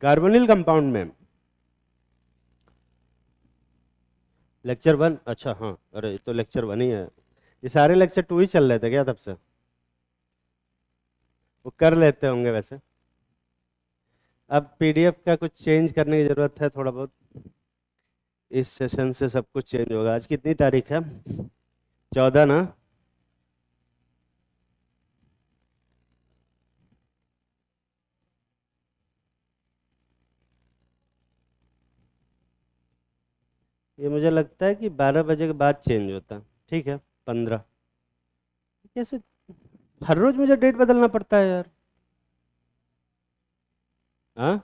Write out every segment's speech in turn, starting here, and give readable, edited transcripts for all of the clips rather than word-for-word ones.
Carbonyl compound में lecture 1, अच्छा हाँ, अरे ये तो लेक्चर 1 ही है। ये सारे लेक्चर 2 ही चल रहे थे क्या तब से? वो कर लेते होंगे वैसे। अब पीडीएफ का कुछ चेंज करने की ज़रूरत है थोड़ा बहुत। इस सेशन से सब कुछ चेंज होगा। आज कितनी तारीख है? 14 ना? ये मुझे लगता है कि 12 बजे के बाद चेंज होता है। ठीक है, 15। कैसे हर रोज मुझे डेट बदलना पड़ता है यार? हाँ,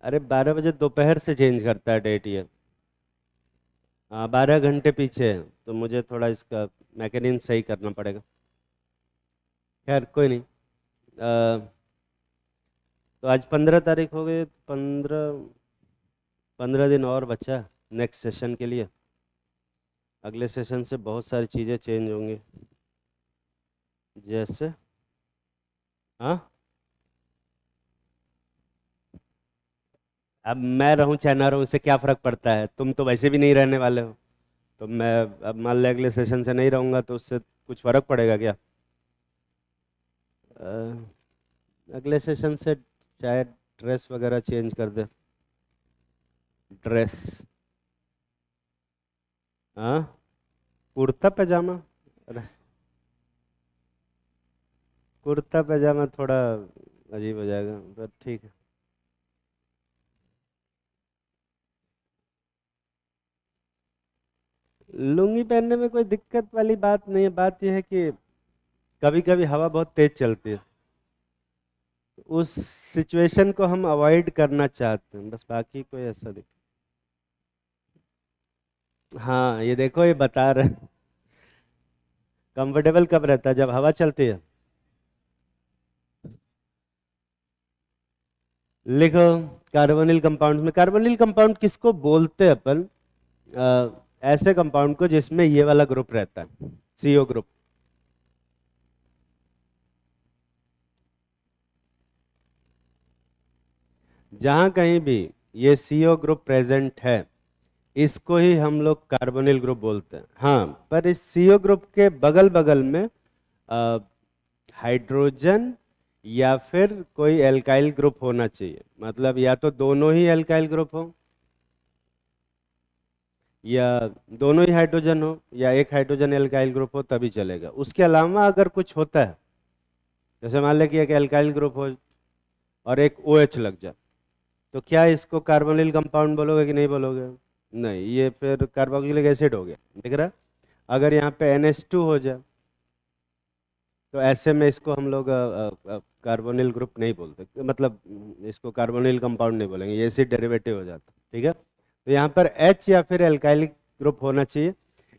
अरे 12 बजे दोपहर से चेंज करता है डेट ये। हाँ, 12 घंटे पीछे है, तो मुझे थोड़ा इसका मैकेनिज्म सही करना पड़ेगा। खैर कोई नहीं। तो आज 15 तारीख हो गई, 15 दिन और बचा नेक्स्ट सेशन के लिए। अगले सेशन से बहुत सारी चीज़ें चेंज होंगी। जैसे, हाँ, अब मैं रहूं चाहे ना रहूं इससे क्या फर्क पड़ता है? तुम तो वैसे भी नहीं रहने वाले हो। तो मैं, अब मान लिया अगले सेशन से नहीं रहूंगा तो उससे कुछ फर्क पड़ेगा क्या? अगले सेशन से शायद ड्रेस वगैरह चेंज कर दे। ड्रेस, हाँ, कुर्ता पैजामा। अरे, कुर्ता पैजामा थोड़ा अजीब हो जाएगा, पर ठीक है। लुंगी पहनने में कोई दिक्कत वाली बात नहीं है। बात यह है कि कभी कभी हवा बहुत तेज चलती है, उस सिचुएशन को हम अवॉइड करना चाहते हैं, बस बाकी कोई ऐसा दिक्कत। हाँ, ये देखो ये बता रहे कंफर्टेबल कब रहता है? जब हवा चलती है। लिखो, कार्बोनिल कंपाउंड में, कार्बोनिल कंपाउंड किसको बोलते हैं अपन? ऐसे कंपाउंड को जिसमें ये वाला ग्रुप रहता है, सीओ ग्रुप। जहां कहीं भी ये सीओ ग्रुप प्रेजेंट है, इसको ही हम लोग कार्बोनिल ग्रुप बोलते हैं। हाँ, पर इस सीओ ग्रुप के बगल बगल में हाइड्रोजन या फिर कोई एल्काइल ग्रुप होना चाहिए। मतलब या तो दोनों ही एल्काइल ग्रुप हो, या दोनों ही हाइड्रोजन हो, या एक हाइड्रोजन एल्काइल ग्रुप हो, तभी चलेगा। उसके अलावा अगर कुछ होता है, जैसे मान लें कि एक एल्काइल ग्रुप हो और एक OH लग जाए, तो क्या इसको कार्बोनिल कंपाउंड बोलोगे कि नहीं बोलोगे? नहीं, ये फिर कार्बोक्सिलिक एसिड हो गया। देख रहा? अगर यहाँ पे NH2 हो जाए, तो ऐसे में इसको हम लोग कार्बोनिल ग्रुप नहीं बोलते, मतलब इसको कार्बोनिल कंपाउंड नहीं बोलेंगे, ये एसिड डेरिवेटिव हो जाता। ठीक है, तो यहाँ पर H या फिर एल्काइलिक ग्रुप होना चाहिए।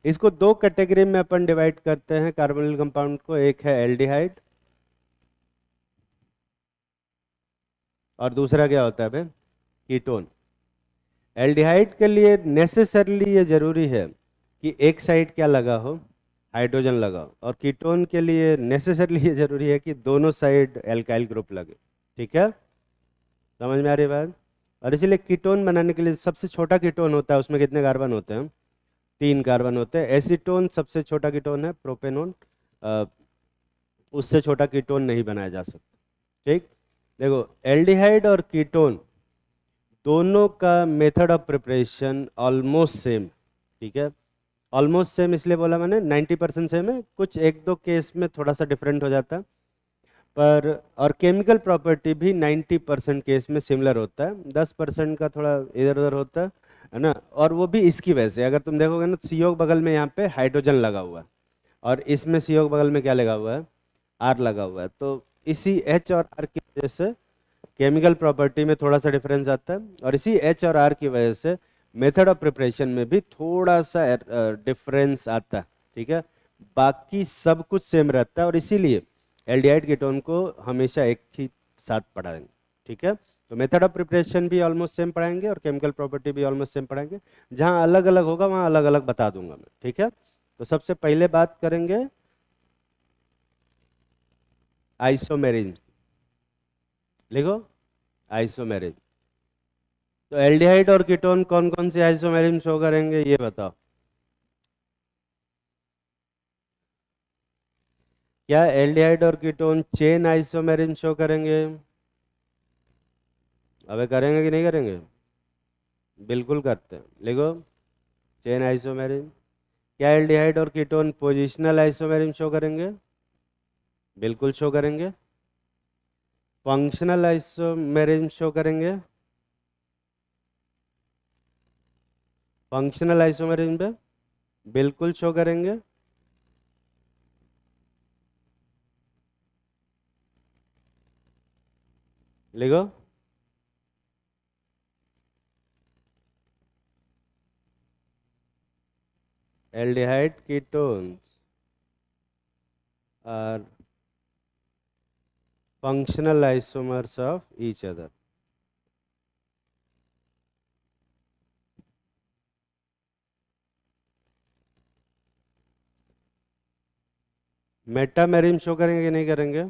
इसको दो कैटेगरी में अपन डिवाइड करते हैं कार्बोनिल कंपाउंड को। एक है एल्डिहाइड, और दूसरा क्या होता है भाई? कीटोन। एल्डिहाइड के लिए नेसेसरली ये जरूरी है कि एक साइड क्या लगा हो, हाइड्रोजन लगा हो, और कीटोन के लिए नेसेसरली ये जरूरी है कि दोनों साइड एल्काइल ग्रुप लगे। ठीक है, समझ में आ रही है बात? और इसीलिए कीटोन बनाने के लिए सबसे छोटा कीटोन होता है, उसमें कितने कार्बन होते हैं? 3 कार्बन होते हैं। एसीटोन सबसे छोटा कीटोन है, प्रोपेनोन। अ, उससे छोटा कीटोन नहीं बनाया जा सकता। ठीक, देखो, एल्डिहाइड और कीटोन दोनों का method of preparation almost same. ठीक है, ऑलमोस्ट सेम इसलिए बोला मैंने, 90% सेम है, कुछ एक दो केस में थोड़ा सा डिफरेंट हो जाता है, पर और केमिकल प्रॉपर्टी भी 90% केस में सिमिलर होता है, 10% का थोड़ा इधर उधर होता है ना। और वो भी इसकी वजह से, अगर तुम देखोगे ना, सीओ बगल में यहाँ पे हाइड्रोजन लगा हुआ है, और इसमें सीओ बगल में क्या लगा हुआ है? R लगा हुआ है। तो इसी H और R की वजह से केमिकल प्रॉपर्टी में थोड़ा सा डिफरेंस आता है, और इसी H और R की वजह से मेथड ऑफ प्रिपरेशन में भी थोड़ा सा डिफरेंस आता है। ठीक है, बाकी सब कुछ सेम रहता है, और इसीलिए एल्डिहाइड कीटोन को हमेशा एक ही साथ पढ़ाएंगे। ठीक है, तो मेथड ऑफ प्रिपरेशन भी ऑलमोस्ट सेम पढ़ाएंगे और केमिकल प्रॉपर्टी भी ऑलमोस्ट सेम पढ़ाएंगे। जहाँ अलग अलग होगा वहाँ अलग अलग बता दूंगा मैं। ठीक है, तो सबसे पहले बात करेंगे आइसोमेरिज्म। लिखो, आइसोमेरिज्म। तो एल्डिहाइड और कीटोन कौन कौन से आइसोमेरिज्म शो करेंगे ये बताओ। क्या एल्डिहाइड और कीटोन चेन आइसोमेरिज्म शो करेंगे? अबे करेंगे कि नहीं करेंगे? बिल्कुल करते हैं, लिखो। Chain isomerism. क्या एल्डिहाइड और कीटोन पोजिशनल आइसोमेरिज्म शो करेंगे? बिल्कुल शो करेंगे। फंक्शनल आइसोमेरिज्म शो करेंगे? फंक्शनल आइसोमेरिज्म पे बिल्कुल शो करेंगे। लिखो। aldehyde ketones are functional isomers of each other. Metamerism show करेंगे कि नहीं करेंगे?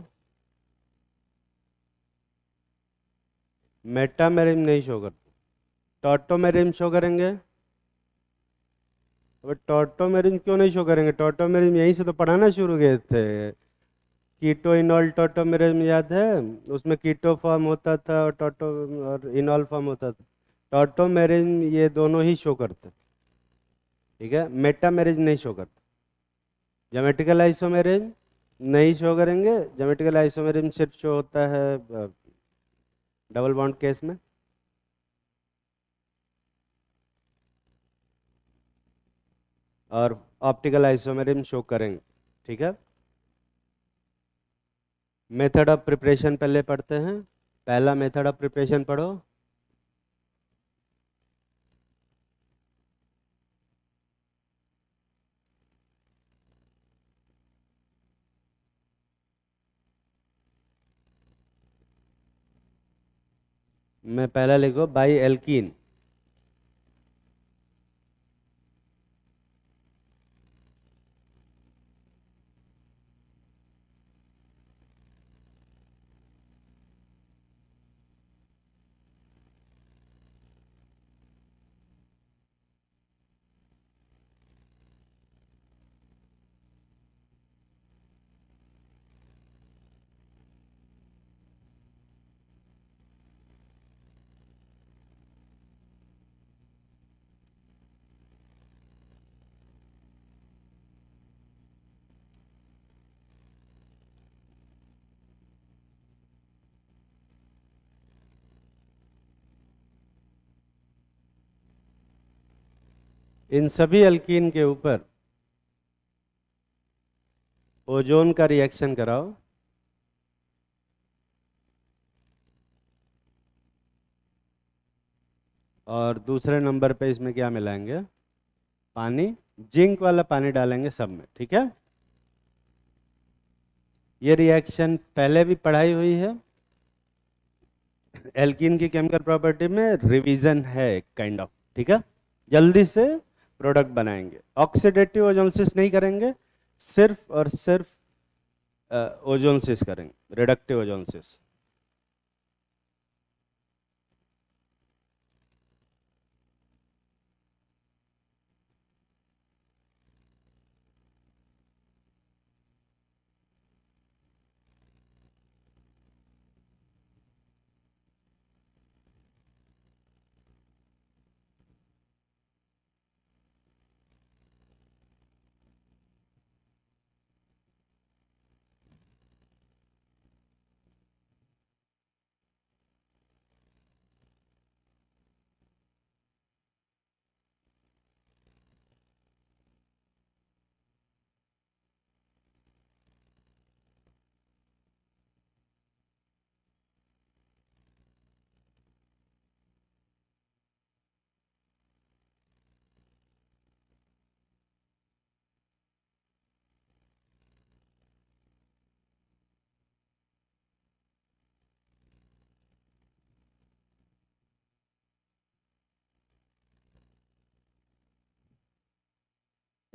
मेटामेरिज्म नहीं शो करते। टॉटोमेरिज्म शो करेंगे? अब टॉटोमेरिज्म क्यों नहीं शो करेंगे? टॉटोमेरिज्म यहीं से तो पढ़ाना शुरू किए थे। कीटो इनॉल टॉटोमेरिज्म याद है? उसमें कीटो फॉर्म होता था और टॉटो और इनॉल फॉर्म होता था। टॉटोमेरिज्म ये दोनों ही शो करते। ठीक है, मेटामेरिज्म नहीं शो करते। ज्योमेट्रिकल आइसोमेरिज्म नहीं शो करेंगे। ज्योमेट्रिकल आइसोमेरिज्म सिर्फ शो होता है डबल बॉन्ड केस में। और ऑप्टिकल आइसोमेरिज्म शो करेंगे। ठीक है। मेथड ऑफ प्रिपरेशन पहले पढ़ते हैं। पहला मेथड ऑफ प्रिपरेशन पढ़ो। मैं पहला लिखो बाई एल्कीन। इन सभी एल्कीन के ऊपर ओजोन का रिएक्शन कराओ। और दूसरे नंबर पे इसमें क्या मिलाएंगे? पानी। जिंक वाला पानी डालेंगे सब में। ठीक है। ये रिएक्शन पहले भी पढ़ाई हुई है। एल्कीन की केमिकल प्रॉपर्टी में रिवीजन है काइंड ऑफ। ठीक है। जल्दी से प्रोडक्ट बनाएंगे। ऑक्सीडेटिव ओजोलिसिस नहीं करेंगे, सिर्फ और सिर्फ ओजोलिसिस करेंगे, रिडक्टिव ओजोलिसिस।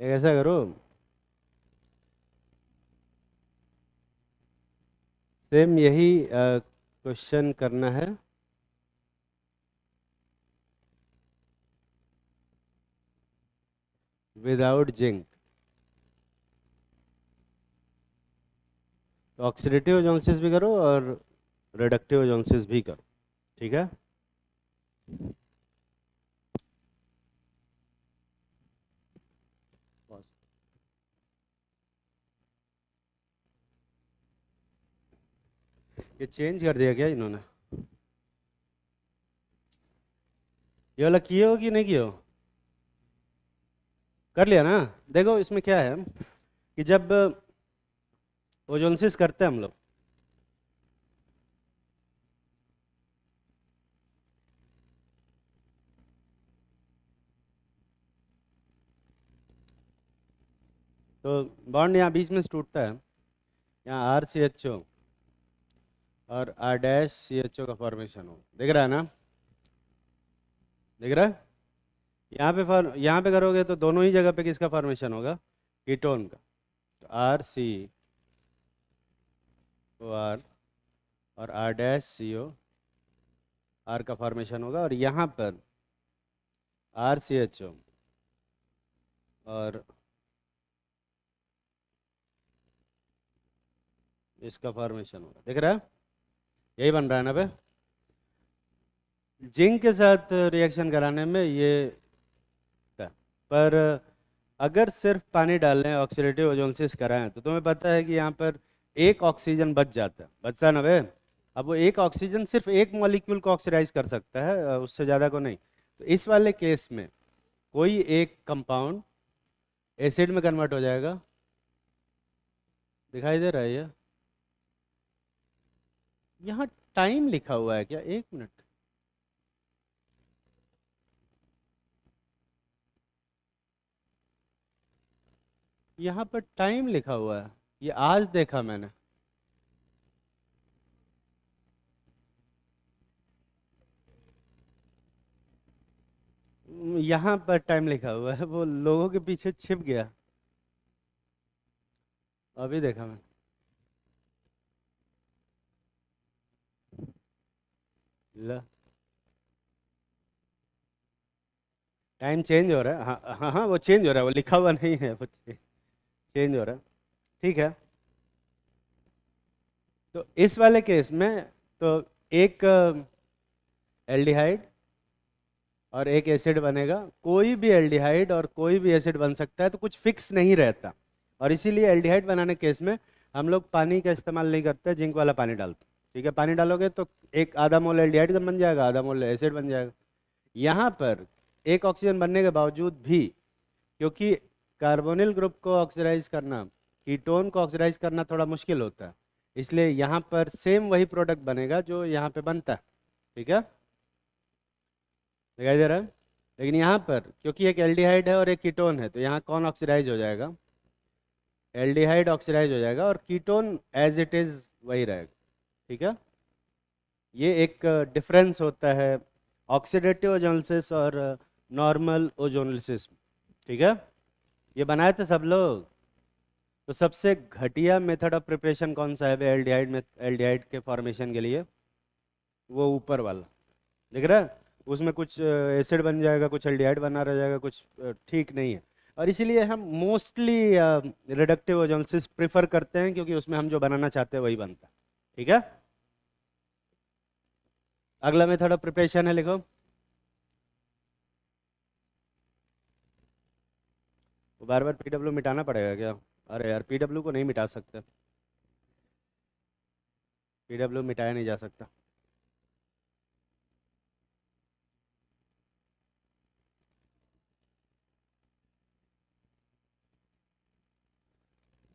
एक ऐसा करो, सेम यही क्वेश्चन करना है विदाउट जिंक। तो ऑक्सीडेटिव ओजोलिसिस भी करो और रिडक्टिव ओजोलिसिस भी करो, ठीक है। ये चेंज कर दिया क्या इन्होंने? ये वाला किए हो कि नहीं किए हो? कर लिया ना। देखो इसमें क्या है कि जब ओजोलिसिस करते हैं हम लोग, तो बॉन्ड यहाँ बीच में से टूटता है, यहाँ RCHO और R-CHO का फॉर्मेशन हो, दिख रहा है ना? दिख रहा है? यहाँ पे करोगे तो दोनों ही जगह पे किसका फॉर्मेशन होगा? कीटोन का। तो RCOR और R-CO R का फॉर्मेशन होगा, और यहाँ पर RCHO और इसका फॉर्मेशन होगा, दिख रहा है? यही बन रहा है ना बे? जिंक के साथ रिएक्शन कराने में ये था। पर अगर सिर्फ पानी डाल लें, ऑक्सीडेटिव ओजोलिसिस कराएं, तो तुम्हें पता है कि यहाँ पर एक ऑक्सीजन बच जाता है, बचता है ना बे? अब वो एक ऑक्सीजन सिर्फ एक मॉलिक्यूल को ऑक्सीडाइज कर सकता है, उससे ज़्यादा को नहीं। तो इस वाले केस में कोई एक कंपाउंड एसिड में कन्वर्ट हो जाएगा, दिखाई दे रहा है ये? यहाँ टाइम लिखा हुआ है क्या? 1 मिनट, यहाँ पर टाइम लिखा हुआ है, ये आज देखा मैंने। यहाँ पर टाइम लिखा हुआ है, वो लोगों के पीछे छिप गया, अभी देखा मैं। ल टाइम चेंज हो रहा है, हाँ हाँ हाँ, वो चेंज हो रहा है, वो लिखा हुआ नहीं है, वो चेंज हो रहा है, ठीक है। तो इस वाले केस में तो एक एल्डिहाइड और एक एसिड बनेगा। कोई भी एल्डिहाइड और कोई भी एसिड बन सकता है, तो कुछ फिक्स नहीं रहता, और इसीलिए एल्डिहाइड बनाने केस में हम लोग पानी का इस्तेमाल नहीं करते, जिंक वाला पानी डालते हैं, ठीक है। पानी डालोगे तो एक आधा मोल एल्डिहाइड का बन जाएगा, आधा मोल एसिड बन जाएगा। यहाँ पर एक ऑक्सीजन बनने के बावजूद भी, क्योंकि कार्बोनिल ग्रुप को ऑक्सीडाइज करना, कीटोन को ऑक्सीडाइज करना थोड़ा मुश्किल होता है, इसलिए यहाँ पर सेम वही प्रोडक्ट बनेगा जो यहाँ पे बनता है, ठीक है, दिखाई दे रहा है। लेकिन यहाँ पर क्योंकि एक एल्डिहाइड है और एक कीटोन है, तो यहाँ कौन ऑक्सीडाइज हो जाएगा? एल्डिहाइड ऑक्सीडाइज हो जाएगा, और कीटोन एज इट इज वही रहेगा, ठीक है। ये एक डिफरेंस होता है ऑक्सीडेटिव ओजोलिसिस और नॉर्मल ओजोलिसिस, ठीक है। ये बनाए थे सब लोग। तो सबसे घटिया मेथड ऑफ प्रिपरेशन कौन सा है एल्डिहाइड में, एल्डिहाइड के फॉर्मेशन के लिए? वो ऊपर वाला, दिख रहा है? उसमें कुछ एसिड बन जाएगा, कुछ एल्डिहाइड बना रह जाएगा, कुछ ठीक नहीं है। और इसीलिए हम मोस्टली रिडक्टिव ओजोलिसिस प्रेफर करते हैं, क्योंकि उसमें हम जो बनाना चाहते हैं वही बनता है, ठीक है। अगला मेथड ऑफ प्रिपरेशन है, लिखो। वो बार बार PW मिटाना पड़ेगा क्या? अरे यार, PW को नहीं मिटा सकते, PW मिटाया नहीं जा सकता।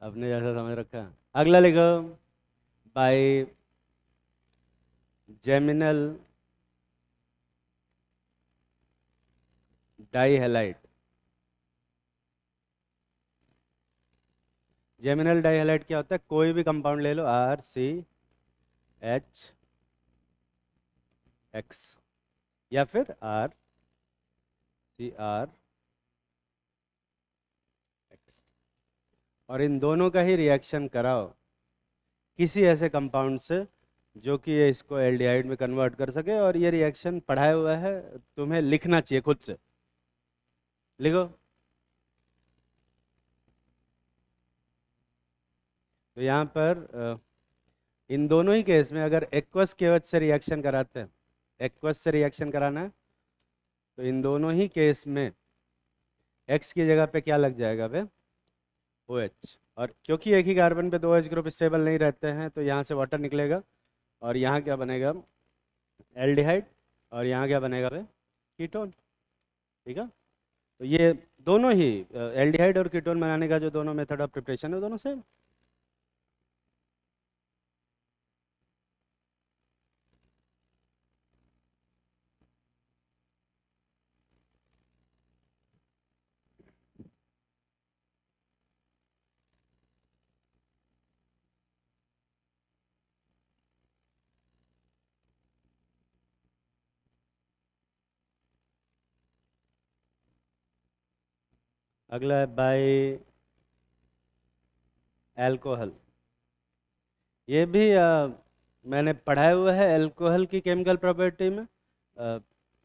अपने जैसा समझ रखा है। अगला लिखो, बाय जेमिनल डाइहैलाइड। जेमिनल डाइहैलाइड क्या होता है? कोई भी कंपाउंड ले लो, RCHX या फिर RCrX, और इन दोनों का ही रिएक्शन कराओ किसी ऐसे कंपाउंड से जो कि ये इसको एल्डिहाइड में कन्वर्ट कर सके। और ये रिएक्शन पढ़ाया हुआ है, तुम्हें लिखना चाहिए खुद से, लिखो। तो यहाँ पर इन दोनों ही केस में अगर एक्वस केवच से रिएक्शन कराते हैं, एक्वस से रिएक्शन कराना है, तो इन दोनों ही केस में एक्स की जगह पे क्या लग जाएगा बे, ओ एच। और क्योंकि एक ही कार्बन पे दो एच ग्रुप स्टेबल नहीं रहते हैं, तो यहाँ से वाटर निकलेगा और यहाँ क्या बनेगा, एल्डिहाइड, और यहाँ क्या बनेगा बे, कीटोन। ठीक है, तो ये दोनों ही एल्डिहाइड और कीटोन बनाने का जो दोनों मेथड ऑफ प्रिपरेशन है, दोनों सेम। अगला है बाय एल्कोहल। ये भी मैंने पढ़ाया हुआ है एल्कोहल की केमिकल प्रॉपर्टी में। अ,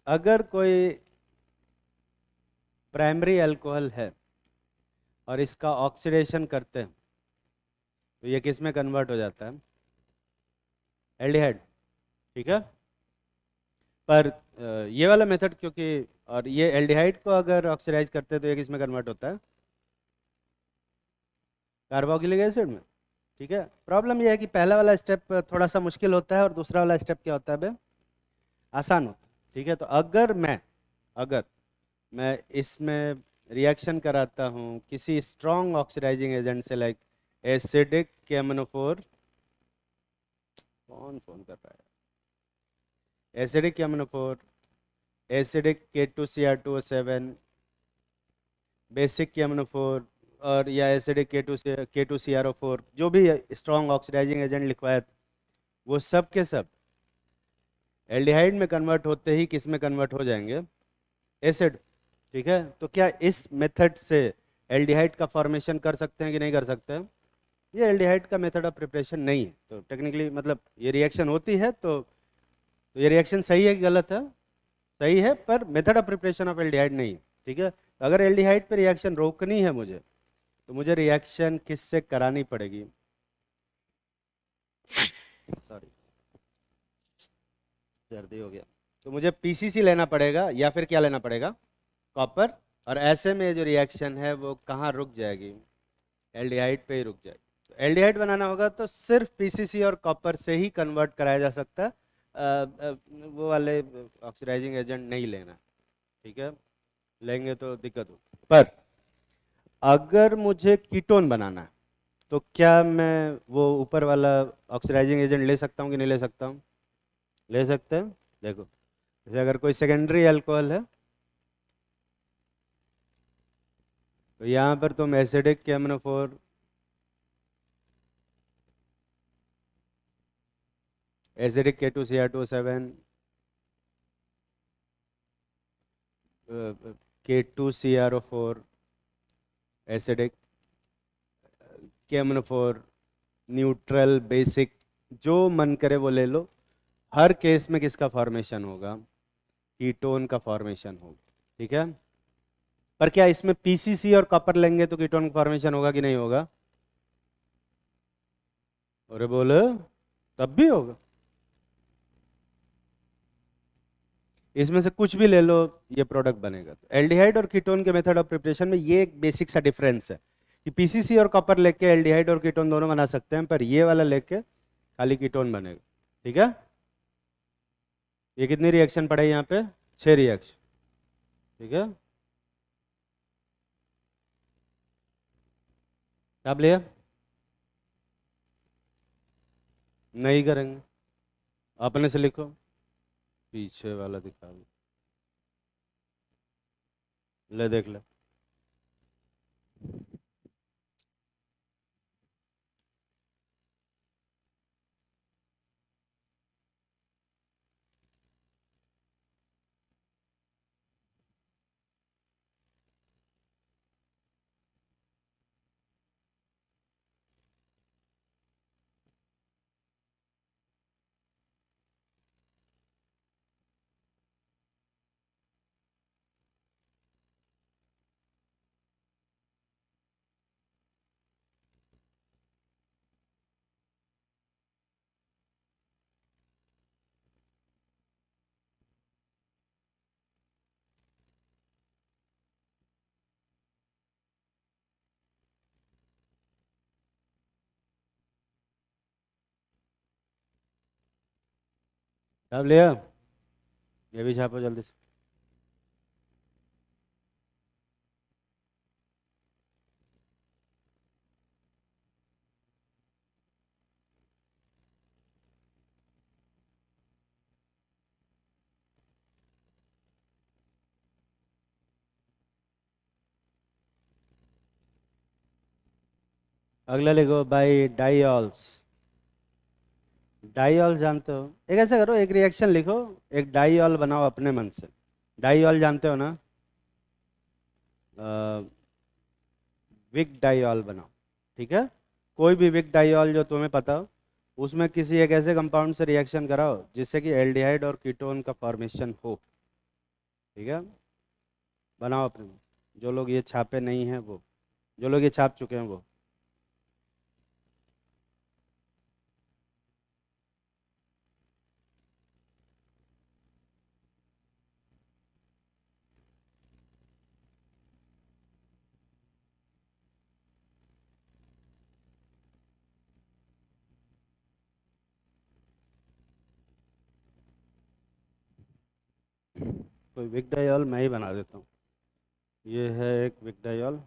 अगर कोई प्राइमरी अल्कोहल है और इसका ऑक्सीडेशन करते हैं, तो ये किस में कन्वर्ट हो जाता है, एल्डिहाइड। ठीक है, पर ये वाला मेथड क्योंकि, और ये एल्डिहाइड को अगर ऑक्सीडाइज करते हैं तो ये किस में कन्वर्ट होता है, कार्बोक्सिलिक एसिड में। ठीक है, प्रॉब्लम ये है कि पहला वाला स्टेप थोड़ा सा मुश्किल होता है और दूसरा वाला स्टेप क्या होता है बे, आसान होता है। ठीक है, तो अगर मैं इसमें रिएक्शन कराता हूँ किसी स्ट्रॉन्ग ऑक्सीडाइजिंग एजेंट से, लाइक एसिडिक केमनोफोर, कौन फोन कर रहा है, एसिडिक केमनोफोर, एसिडिक K2Cr2O7, बेसिक केमनोफोर, और या एसिडिक K2CrO4, जो भी स्ट्रॉन्ग ऑक्सीडाइजिंग एजेंट लिखवाया, वो सब के सब एल्डिहाइड में कन्वर्ट होते ही किस में कन्वर्ट हो जाएंगे, एसिड। ठीक है, तो क्या इस मेथड से एल्डिहाइड का फॉर्मेशन कर सकते हैं कि नहीं कर सकते हैं? ये एल्डिहाइड का मेथड ऑफ प्रिपरेशन नहीं है, तो टेक्निकली मतलब ये रिएक्शन होती है, तो ये रिएक्शन सही है कि गलत है, सही है, पर method of preparation of aldehyde नहीं है। ठीक है, तो अगर एल्डिहाइड पे रिएक्शन रोकनी है मुझे, तो मुझे रिएक्शन किससे करानी पड़ेगी, सॉरी सर्दी हो गया, तो मुझे पीसीसी लेना पड़ेगा या फिर क्या लेना पड़ेगा, कॉपर। और ऐसे में जो रिएक्शन है वो कहाँ रुक जाएगी, एल्डिहाइड पे ही रुक जाएगी। तो एल्डिहाइड बनाना होगा तो सिर्फ पीसीसी और कॉपर से ही कन्वर्ट कराया जा सकता है, वो वाले ऑक्सीडाइजिंग एजेंट नहीं लेना। ठीक है, लेंगे तो दिक्कत हो। पर अगर मुझे कीटोन बनाना है, तो क्या मैं वो ऊपर वाला ऑक्सीडाइजिंग एजेंट ले सकता हूँ कि नहीं ले सकता हूँ, ले सकते हैं। देखो, जैसे अगर कोई सेकेंडरी अल्कोहल है, तो यहाँ पर तुम acidic केमनोफोर, acidic K2Cr2O7, K2CrO4, acidic केमनोफोर, neutral, basic, जो मन करे वो ले लो। हर केस में किसका फॉर्मेशन होगा, कीटोन का फॉर्मेशन होगा। ठीक है, पर क्या इसमें पीसीसी और कॉपर लेंगे तो कीटोन का फॉर्मेशन होगा कि नहीं होगा, अरे बोलो, तब भी होगा। इसमें से कुछ भी ले लो, ये प्रोडक्ट बनेगा। तो एल्डिहाइड और कीटोन के मेथड ऑफ प्रिपरेशन में ये एक बेसिक सा डिफरेंस है कि पीसीसी और कॉपर लेके एल्डिहाइड और कीटोन दोनों बना सकते हैं, पर ये वाला लेके खाली कीटोन बनेगा। ठीक है, ये कितनी रिएक्शन पड़े यहाँ पे, 6 रिएक्शन। ठीक है, आप लिया, नहीं करेंगे, अपने से लिखो, पीछे वाला दिखा दो, ले देख ले। छाप लिया? ये भी छापो जल्दी से। अगला लिखो बाई डाईऑल्स। डाईऑल जानते हो? एक ऐसा करो, एक रिएक्शन लिखो, एक डाईऑल बनाओ अपने मन से। डाईऑल जानते हो ना? विक डाईऑल बनाओ। ठीक है? कोई भी विक डाईऑल जो तुम्हें पता हो, उसमें किसी एक ऐसे कंपाउंड से रिएक्शन कराओ जिससे कि एल्डिहाइड और कीटोन का फॉर्मेशन हो। ठीक है? बनाओ अपने मन। जो लोग ये छापे नहीं हैं वो, जो लोग ये छाप चुके हैं वो। कोई विक डाईऑल मैं ही बना देता हूँ। ये है एक विक डाईऑल,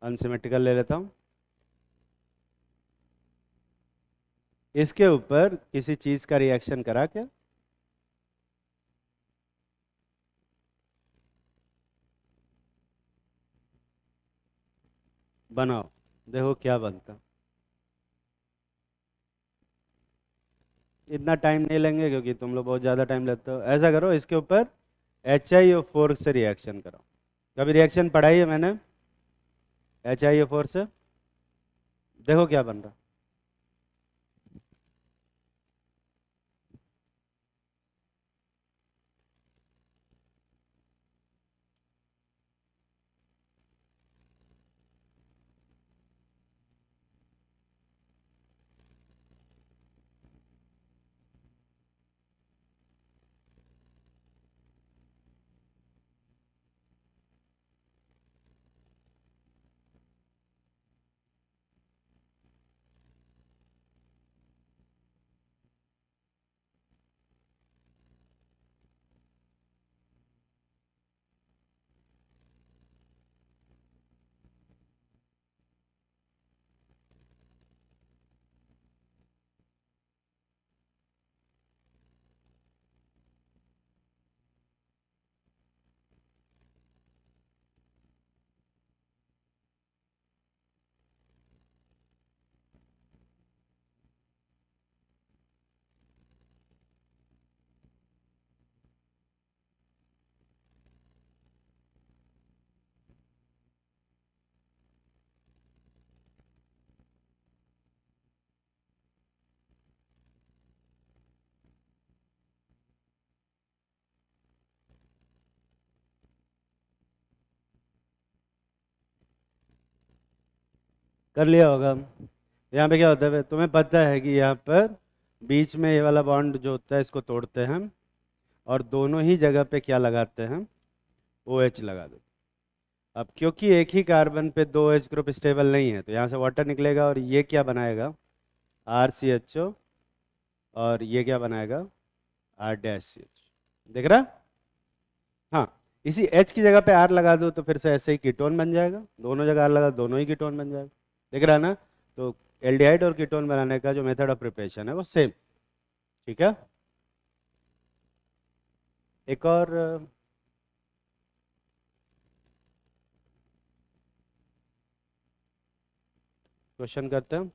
अनसिमेट्रिकल ले लेता हूँ। इसके ऊपर किसी चीज़ का रिएक्शन करा के बनाओ, देखो क्या बनता। इतना टाइम नहीं लेंगे क्योंकि तुम लोग बहुत ज़्यादा टाइम लेते हो। ऐसा करो, इसके ऊपर HiO4 से रिएक्शन करो। कभी रिएक्शन पढ़ाई है मैंने HiO4 से? देखो क्या बन रहा। कर लिया होगा। यहाँ पे क्या होता है, तुम्हें पता है कि यहाँ पर बीच में ये वाला बॉन्ड जो होता है इसको तोड़ते हैं और दोनों ही जगह पे क्या लगाते हैं, OH लगा देते। अब क्योंकि एक ही कार्बन पे दो OH ग्रुप स्टेबल नहीं है तो यहाँ से वाटर निकलेगा और ये क्या बनाएगा, RCHO, और ये क्या बनाएगा, R-CH। देख रहा? हाँ, इसी H की जगह पे R लगा दो तो फिर से ऐसे ही कीटोन बन जाएगा। दोनों जगह R लगा, दोनों ही कीटोन बन जाएगा। देख रहा ना? तो एल्डिहाइड और कीटोन बनाने का जो मेथड ऑफ प्रिपरेशन है वो सेम। ठीक है? एक और क्वेश्चन करते हैं।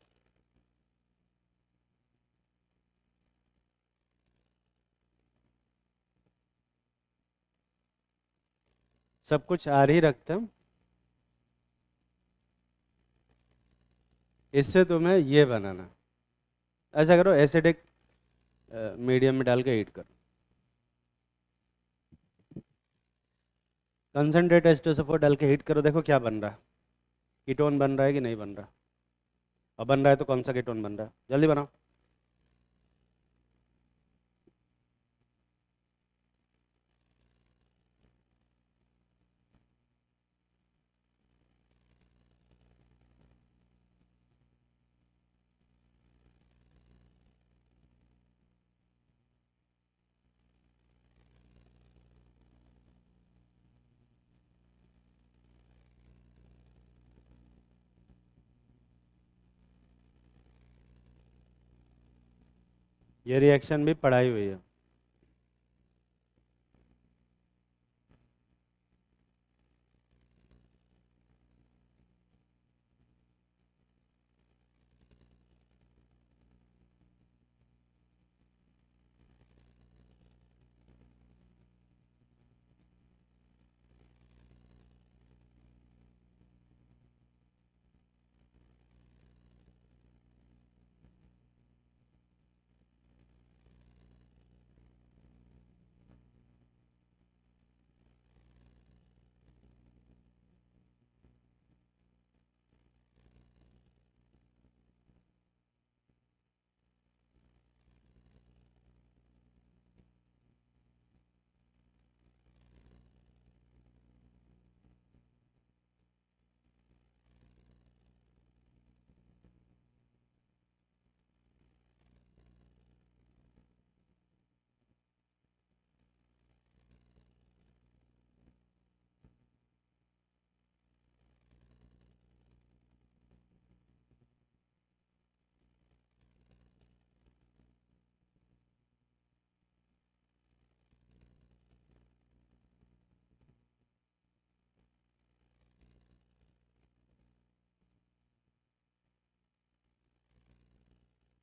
सब कुछ R ही रखते हैं। इससे तुम्हें ये बनाना। ऐसा करो, एसिडिक मीडियम में डाल के हीट करो। कंसनट्रेट H2SO4 डाल के हीट करो, देखो क्या बन रहा है। कीटोन बन रहा है कि नहीं बन रहा? अब बन रहा है तो कौन सा कीटोन बन रहा है, जल्दी बनाओ। ये रिएक्शन भी पढ़ाई हुई है।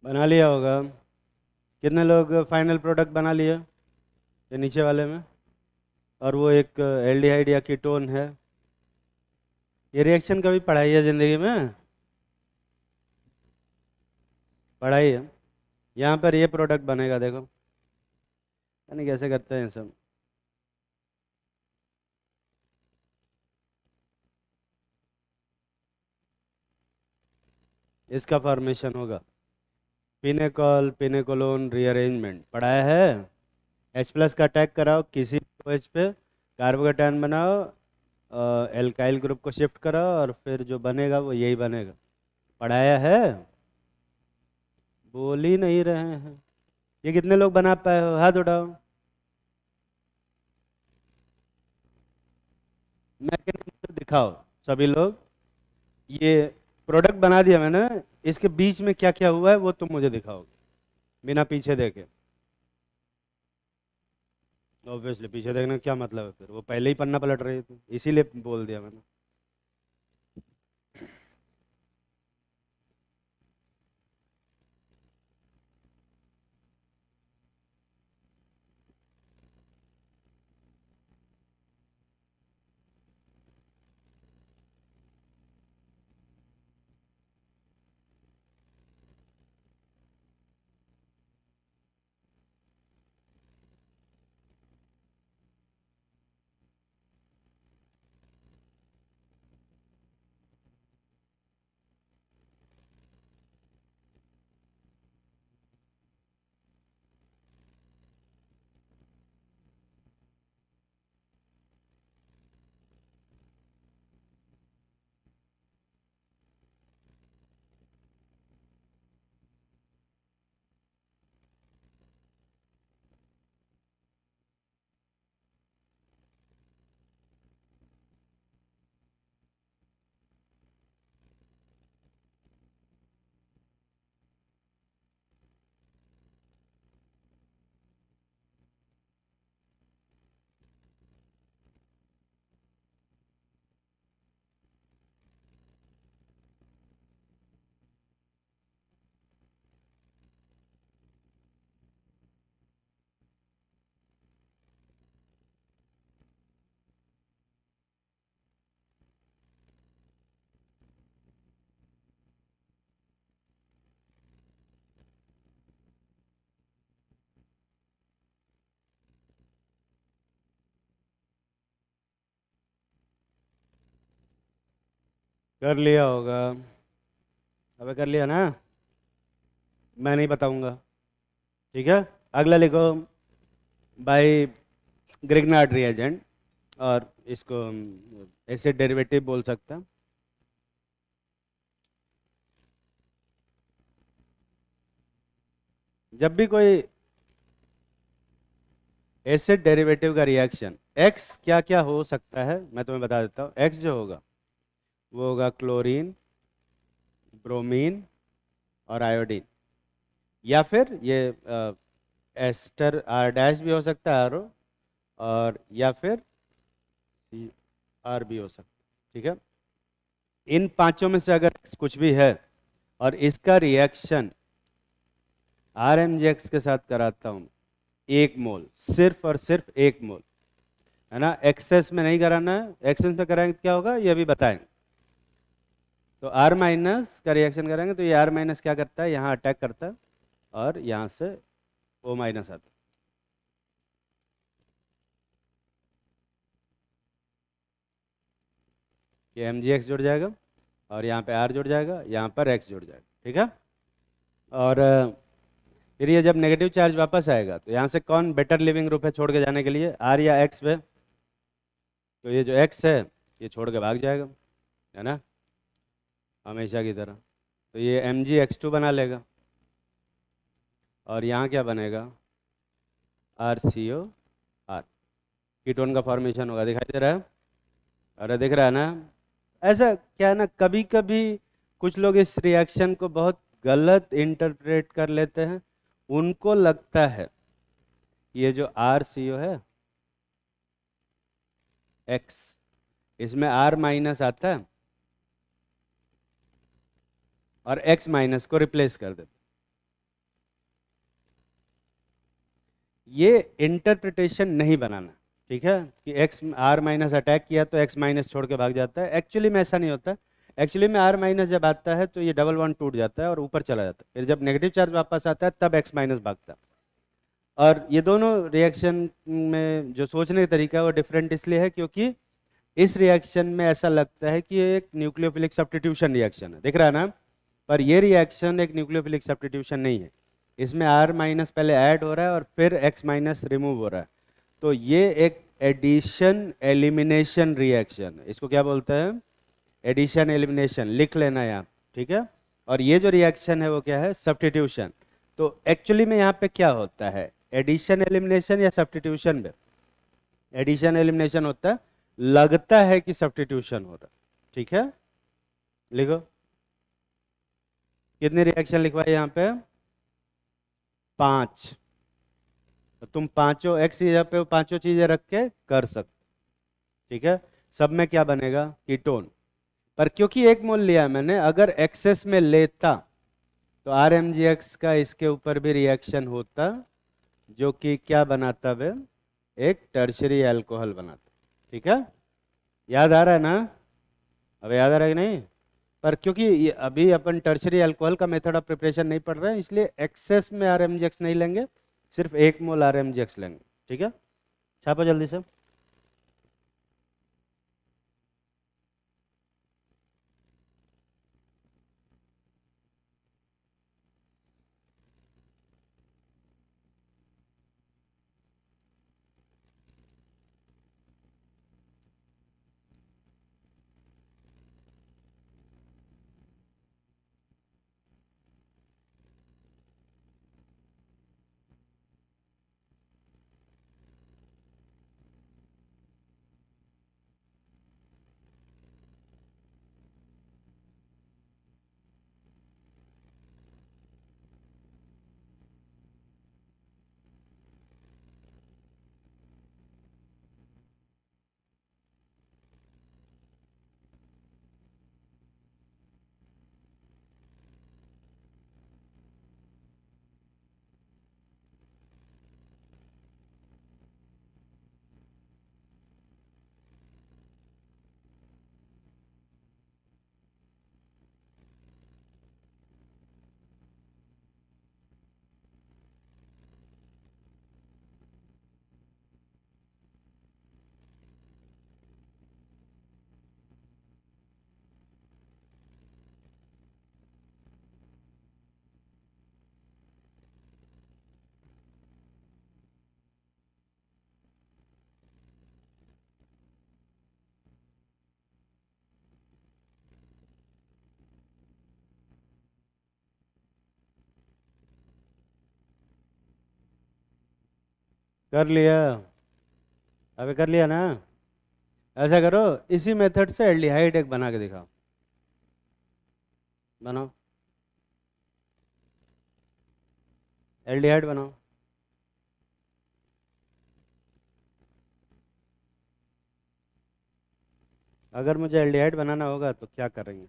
बना लिया होगा। कितने लोग फाइनल प्रोडक्ट बना लिए ये नीचे वाले में? और वो एक एल्डिहाइड या कीटोन है। ये रिएक्शन कभी पढ़ाई है जिंदगी में? पढ़ाई है। यहाँ पर ये प्रोडक्ट बनेगा, देखो यानी कैसे करते हैं सब। इसका फॉर्मेशन होगा पिनेकॉल पिनेकोलोन रीअरेंजमेंट, पढ़ाया है। H प्लस का अटैक कराओ किसी OH पे, कार्बोकेटायन बनाओ, एल्काइल ग्रुप को शिफ्ट कराओ और फिर जो बनेगा वो यही बनेगा। पढ़ाया है? बोल ही नहीं रहे हैं। ये कितने लोग बना पाए हो, हाथ उठाओ। मैकेनिज्म दिखाओ सभी लोग। ये प्रोडक्ट बना दिया मैंने, इसके बीच में क्या क्या हुआ है वो तुम मुझे दिखाओगे बिना पीछे देखे। ऑब्वियसली पीछे देखने का क्या मतलब है, फिर वो पहले ही पन्ना पलट रही थी, इसीलिए बोल दिया मैंने। कर लिया होगा। अबे कर लिया ना, मैं नहीं बताऊंगा। ठीक है, अगला लिखो। बाय ग्रिग्नार्ड रिएजेंट, और इसको एसिड डेरिवेटिव बोल सकते हैं। जब भी कोई एसिड डेरिवेटिव का रिएक्शन, एक्स क्या क्या हो सकता है मैं तुम्हें बता देता हूँ। एक्स जो होगा वो होगा क्लोरीन, ब्रोमीन और आयोडीन। या फिर ये एस्टर आर डैश भी हो सकता है, आर, और या फिर सी आर भी हो सकता है। ठीक है, इन पांचों में से अगर कुछ भी है और इसका reaction R M G X के साथ कराता हूँ, 1 मोल, सिर्फ और सिर्फ 1 मोल, है ना, एक्सेस में नहीं कराना है। एक्सेस में कराएंगे तो क्या होगा ये भी बताएंगे। तो आर माइनस का रिएक्शन करेंगे तो ये आर माइनस क्या करता है, यहाँ अटैक करता है और यहाँ से ओ माइनस आता है। ये एम जी एक्स जुड़ जाएगा और यहाँ पे आर जुड़ जाएगा, यहाँ पर एक्स जुड़ जाएगा। ठीक है, और फिर ये जब नेगेटिव चार्ज वापस आएगा तो यहाँ से कौन बेटर लिविंग ग्रुप है छोड़ के जाने के लिए, आर या एक्स पे? तो ये जो एक्स है ये छोड़ के भाग जाएगा, है ना, हमेशा की तरह। तो ये एम जी एक्स टू बना लेगा और यहाँ क्या बनेगा, R C O R, ketone का फॉर्मेशन होगा। दिखाई दे रहा है? अरे दिख रहा है ना? ऐसा क्या है ना, कभी कभी कुछ लोग इस रिएक्शन को बहुत गलत इंटरप्रेट कर लेते हैं। उनको लगता है ये जो आर सी ओ है एक्स, इसमें आर माइनस आता है और एक्स माइनस को रिप्लेस कर देते। ये इंटरप्रिटेशन नहीं बनाना, ठीक है, कि एक्स आर माइनस अटैक किया तो एक्स माइनस छोड़ के भाग जाता है। एक्चुअली में ऐसा नहीं होता। एक्चुअली में आर माइनस जब आता है तो ये डबल बॉन्ड टूट जाता है और ऊपर चला जाता है। फिर जब नेगेटिव चार्ज वापस आता है तब एक्स माइनस भागता है। और ये दोनों रिएक्शन में जो सोचने का तरीका है वो डिफरेंट इसलिए है क्योंकि इस रिएक्शन में ऐसा लगता है कि ये एक न्यूक्लियोफिलिक सब्स्टिट्यूशन रिएक्शन है, दिख रहा है ना, पर ये रिएक्शन एक न्यूक्लियोफिलिक सब्स्टिट्यूशन नहीं है। इसमें आर माइनस पहले ऐड हो रहा है और फिर एक्स माइनस रिमूव हो रहा है। तो ये एक एडिशन एलिमिनेशन रिएक्शन है। इसको क्या बोलते हैं, एडिशन एलिमिनेशन, लिख लेना यहाँ, ठीक है। और ये जो रिएक्शन है वो क्या है, सब्स्टिट्यूशन। तो एक्चुअली में यहाँ पे क्या होता है, एडिशन एलिमिनेशन या सब्स्टिट्यूशन में? एडिशन एलिमिनेशन होता है, लगता है कि सब्स्टिट्यूशन हो रहा है। ठीक है, लिखो कितने रिएक्शन लिखवाए यहाँ पे, 5। तो तुम पांचों एक्स जगह पे पांचों चीजें रख के कर सकते। ठीक है, सब में क्या बनेगा, कीटोन। पर क्योंकि 1 मोल लिया है मैंने, अगर एक्सेस में लेता तो आर एम जी एक्स का इसके ऊपर भी रिएक्शन होता जो कि क्या बनाता वे, एक टर्शरी अल्कोहल बनाता। ठीक है, याद आ रहा है ना? अब याद आ रहा है कि नहीं? पर क्योंकि ये अभी अपन टर्शरी अल्कोहल का मेथड ऑफ प्रिपरेशन नहीं पढ़ रहे हैं इसलिए एक्सेस में आर एम जी एक्स नहीं लेंगे, सिर्फ 1 मोल आर एम जी एक्स लेंगे। ठीक है, छापो जल्दी से। कर लिया? अबे कर लिया ना? ऐसा करो, इसी मेथड से एल्डिहाइड एक बना के दिखाओ। बनाओ। एल्डिहाइड बनाओ। अगर मुझे एल्डिहाइड बनाना होगा तो क्या करेंगे?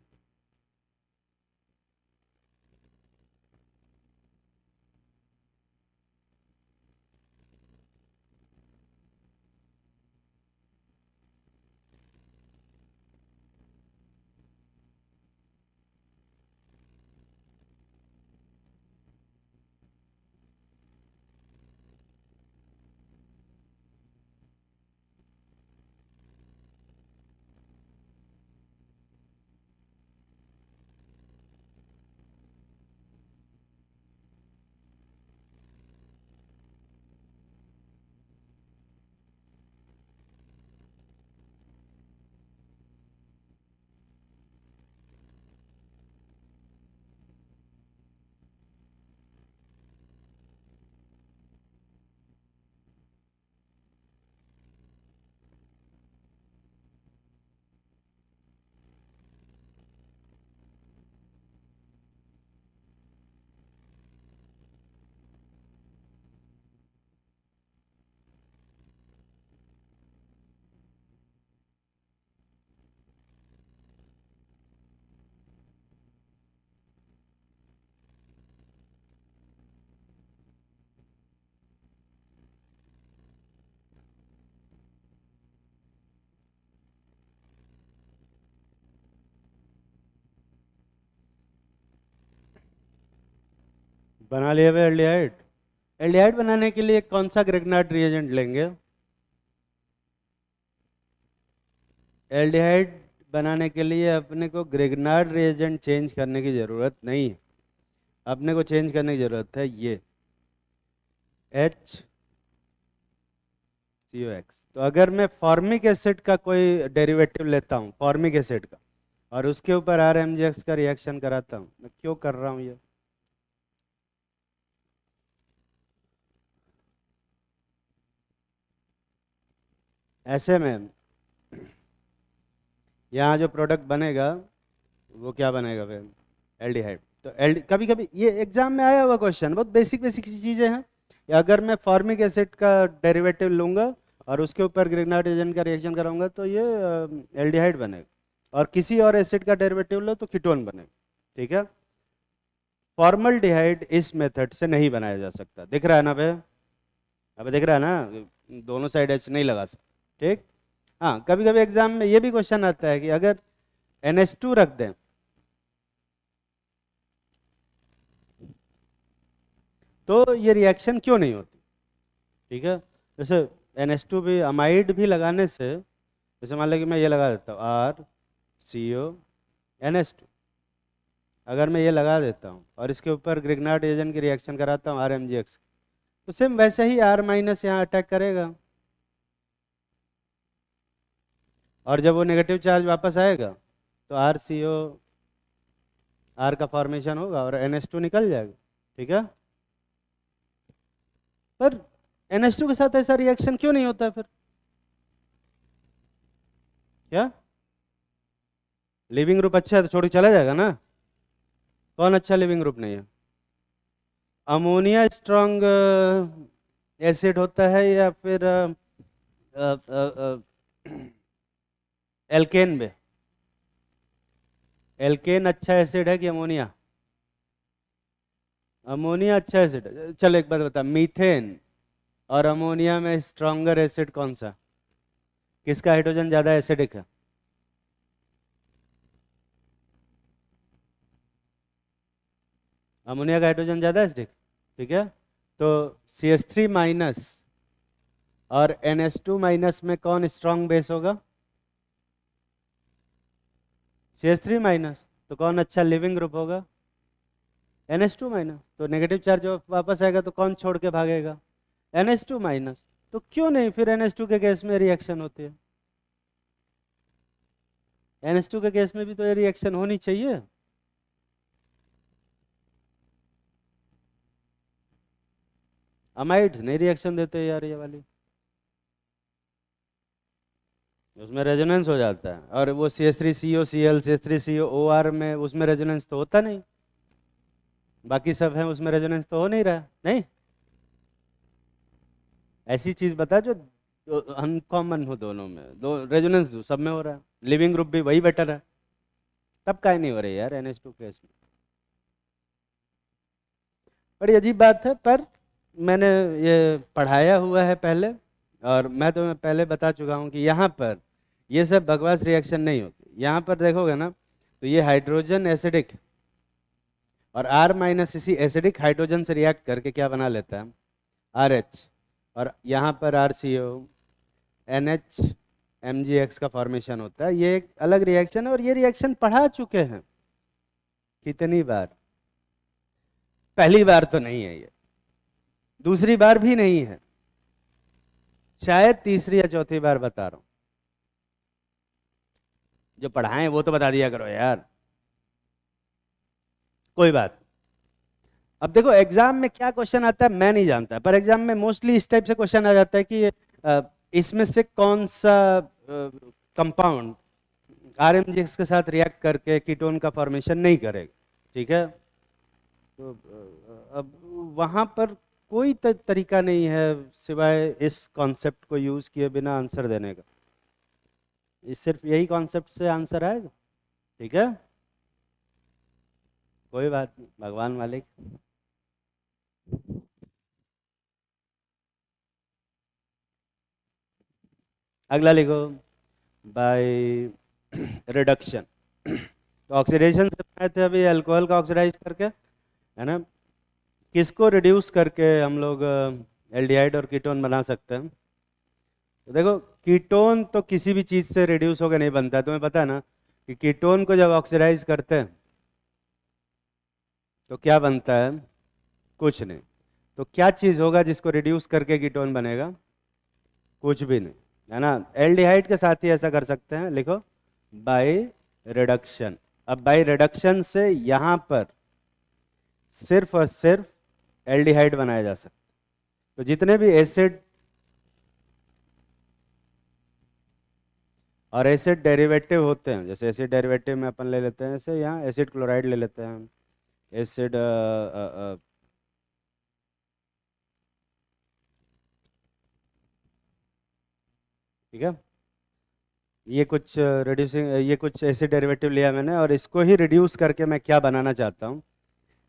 बना लिए हुए एल्डिहाइड। एल्डिहाइड बनाने के लिए कौन सा ग्रिग्नार्ड रिएजेंट लेंगे? एल्डिहाइड बनाने के लिए अपने को ग्रिग्नार्ड रिएजेंट चेंज करने की ज़रूरत नहीं है। अपने को चेंज करने की ज़रूरत है ये HCOX। तो अगर मैं फॉर्मिक एसिड का कोई डेरिवेटिव लेता हूँ, फॉर्मिक एसिड का, और उसके ऊपर RMGX का रिएक्शन कराता हूँ, मैं क्यों कर रहा हूँ ये? ऐसे में यहाँ जो प्रोडक्ट बनेगा वो क्या बनेगा फिर? एल्डिहाइड। तो एल्ड कभी कभी ये एग्जाम में आया हुआ क्वेश्चन, बहुत बेसिक बेसिक चीज़ें हैं। अगर मैं फॉर्मिक एसिड का डेरिवेटिव लूंगा और उसके ऊपर ग्रिग्नार्ड एजेंट का रिएक्शन कराऊंगा तो ये एल्डिहाइड बनेगा, और किसी और एसिड का डेरिवेटिव लो तो कीटोन बनेगा। ठीक है। फॉर्मल्डिहाइड इस मेथड से नहीं बनाया जा सकता। दिख रहा है ना भाई? अब दिख रहा है ना, दोनों साइड H नहीं लगा सकते। ठीक। हाँ, कभी कभी एग्जाम में ये भी क्वेश्चन आता है कि अगर NH2 रख दें तो ये रिएक्शन क्यों नहीं होती? ठीक है। जैसे NH2 भी, अमाइड भी लगाने से, जैसे मान लो कि मैं ये लगा देता हूँ RCONH2, अगर मैं ये लगा देता हूँ और इसके ऊपर ग्रिग्नार्ड एजेंट की रिएक्शन कराता हूँ RMGX, तो सेम वैसे ही R माइनस यहाँ अटैक करेगा, और जब वो नेगेटिव चार्ज वापस आएगा तो RCO, R का फॉर्मेशन होगा और NH2 निकल जाएगा। ठीक है। पर NH2 के साथ ऐसा रिएक्शन क्यों नहीं होता फिर? क्या लिविंग ग्रुप अच्छा है तो छोड़ के चला जाएगा ना? कौन अच्छा लिविंग ग्रुप नहीं है? अमोनिया स्ट्रॉन्ग एसिड होता है या फिर एल्केन में? एल्केन अच्छा एसिड है कि अमोनिया? अमोनिया अच्छा एसिड है। चलो एक बात बता, मीथेन और अमोनिया में स्ट्रॉन्गर एसिड कौन सा? किसका हाइड्रोजन ज्यादा एसिडिक है? अमोनिया का हाइड्रोजन ज्यादा एसिडिक। ठीक है। तो CH3 माइनस और NH2 माइनस में कौन स्ट्रॉन्ग बेस होगा? CH3 minus. तो कौन अच्छा लिविंग ग्रुप होगा? NH2 minus. तो नेगेटिव चार्ज जब वापस आएगा तो कौन छोड़ के भागेगा? NH2 minus. तो क्यों नहीं फिर NH2 के केस में रिएक्शन होती है? NH2 के केस में भी तो ये रिएक्शन होनी चाहिए। अमाइड्स नहीं रिएक्शन देते यार ये वाली, उसमें रेजोनेंस हो जाता है, और वो CH3COCl CH3COOR में उसमें रेजोनेंस तो होता नहीं। बाकी सब है उसमें रेजोनेंस तो हो नहीं रहा, नहीं। ऐसी चीज बता जो अनकॉमन हो दोनों में, दो रेजोनेंस दो सब में हो रहा है, लिविंग ग्रुप भी वही बेटर है, तब काहे नहीं हो रही यार NH2 केस में। बड़ी अजीब बात है, पर मैंने ये पढ़ाया हुआ है पहले, और मैं तुम्हें पहले बता चुका हूँ कि यहाँ पर ये सब बकवास रिएक्शन नहीं होती। यहाँ पर देखोगे ना तो ये हाइड्रोजन एसिडिक और R माइनस इसी एसिडिक हाइड्रोजन से रिएक्ट करके क्या बना लेता है, RH, और यहाँ पर RCO NH MgX का फॉर्मेशन होता है। ये एक अलग रिएक्शन है और ये रिएक्शन पढ़ा चुके हैं कितनी बार, पहली बार तो नहीं है ये, दूसरी बार भी नहीं है, शायद तीसरी या चौथी बार बता रहा हूं। जो पढ़ाएं वो तो बता दिया करो यार, कोई बात। अब देखो एग्जाम में क्या क्वेश्चन आता है मैं नहीं जानता, पर एग्जाम में मोस्टली इस टाइप से क्वेश्चन आ जाता है कि इसमें से कौन सा कंपाउंड RMgX के साथ रिएक्ट करके कीटोन का फॉर्मेशन नहीं करेगा, ठीक है। तो अब वहां पर कोई तरीका नहीं है सिवाय इस कॉन्सेप्ट को यूज किए बिना आंसर देने का, इस सिर्फ यही कॉन्सेप्ट से आंसर आएगा, ठीक है। कोई बात नहीं, भगवान मालिक। अगला लिखो, बाय रिडक्शन। तो ऑक्सीडेशन से बनाए थे अभी अल्कोहल का ऑक्सीडाइज करके, है ना। किसको रिड्यूस करके हम लोग एल्डिहाइड और कीटोन बना सकते हैं। तो देखो कीटोन तो किसी भी चीज से रिड्यूस होकर नहीं बनता है, तुम्हें पता है ना कि कीटोन को जब ऑक्सीडाइज करते हैं तो क्या बनता है, कुछ नहीं। तो क्या चीज होगा जिसको रिड्यूस करके कीटोन बनेगा, कुछ भी नहीं, है ना। एल्डिहाइड के साथ ही ऐसा कर सकते हैं, लिखो बाय रिडक्शन। अब बाय रिडक्शन से यहां पर सिर्फ और सिर्फ एल्डिहाइड बनाया जा सकता है। तो जितने भी एसिड और एसिड डेरिवेटिव होते हैं, जैसे एसिड डेरिवेटिव में अपन ले लेते हैं, जैसे यहाँ एसिड क्लोराइड ले लेते हैं, एसिड ठीक है। ये कुछ रिड्यूसिंग, ये कुछ एसिड डेरिवेटिव लिया मैंने और इसको ही रिड्यूस करके मैं क्या बनाना चाहता हूँ,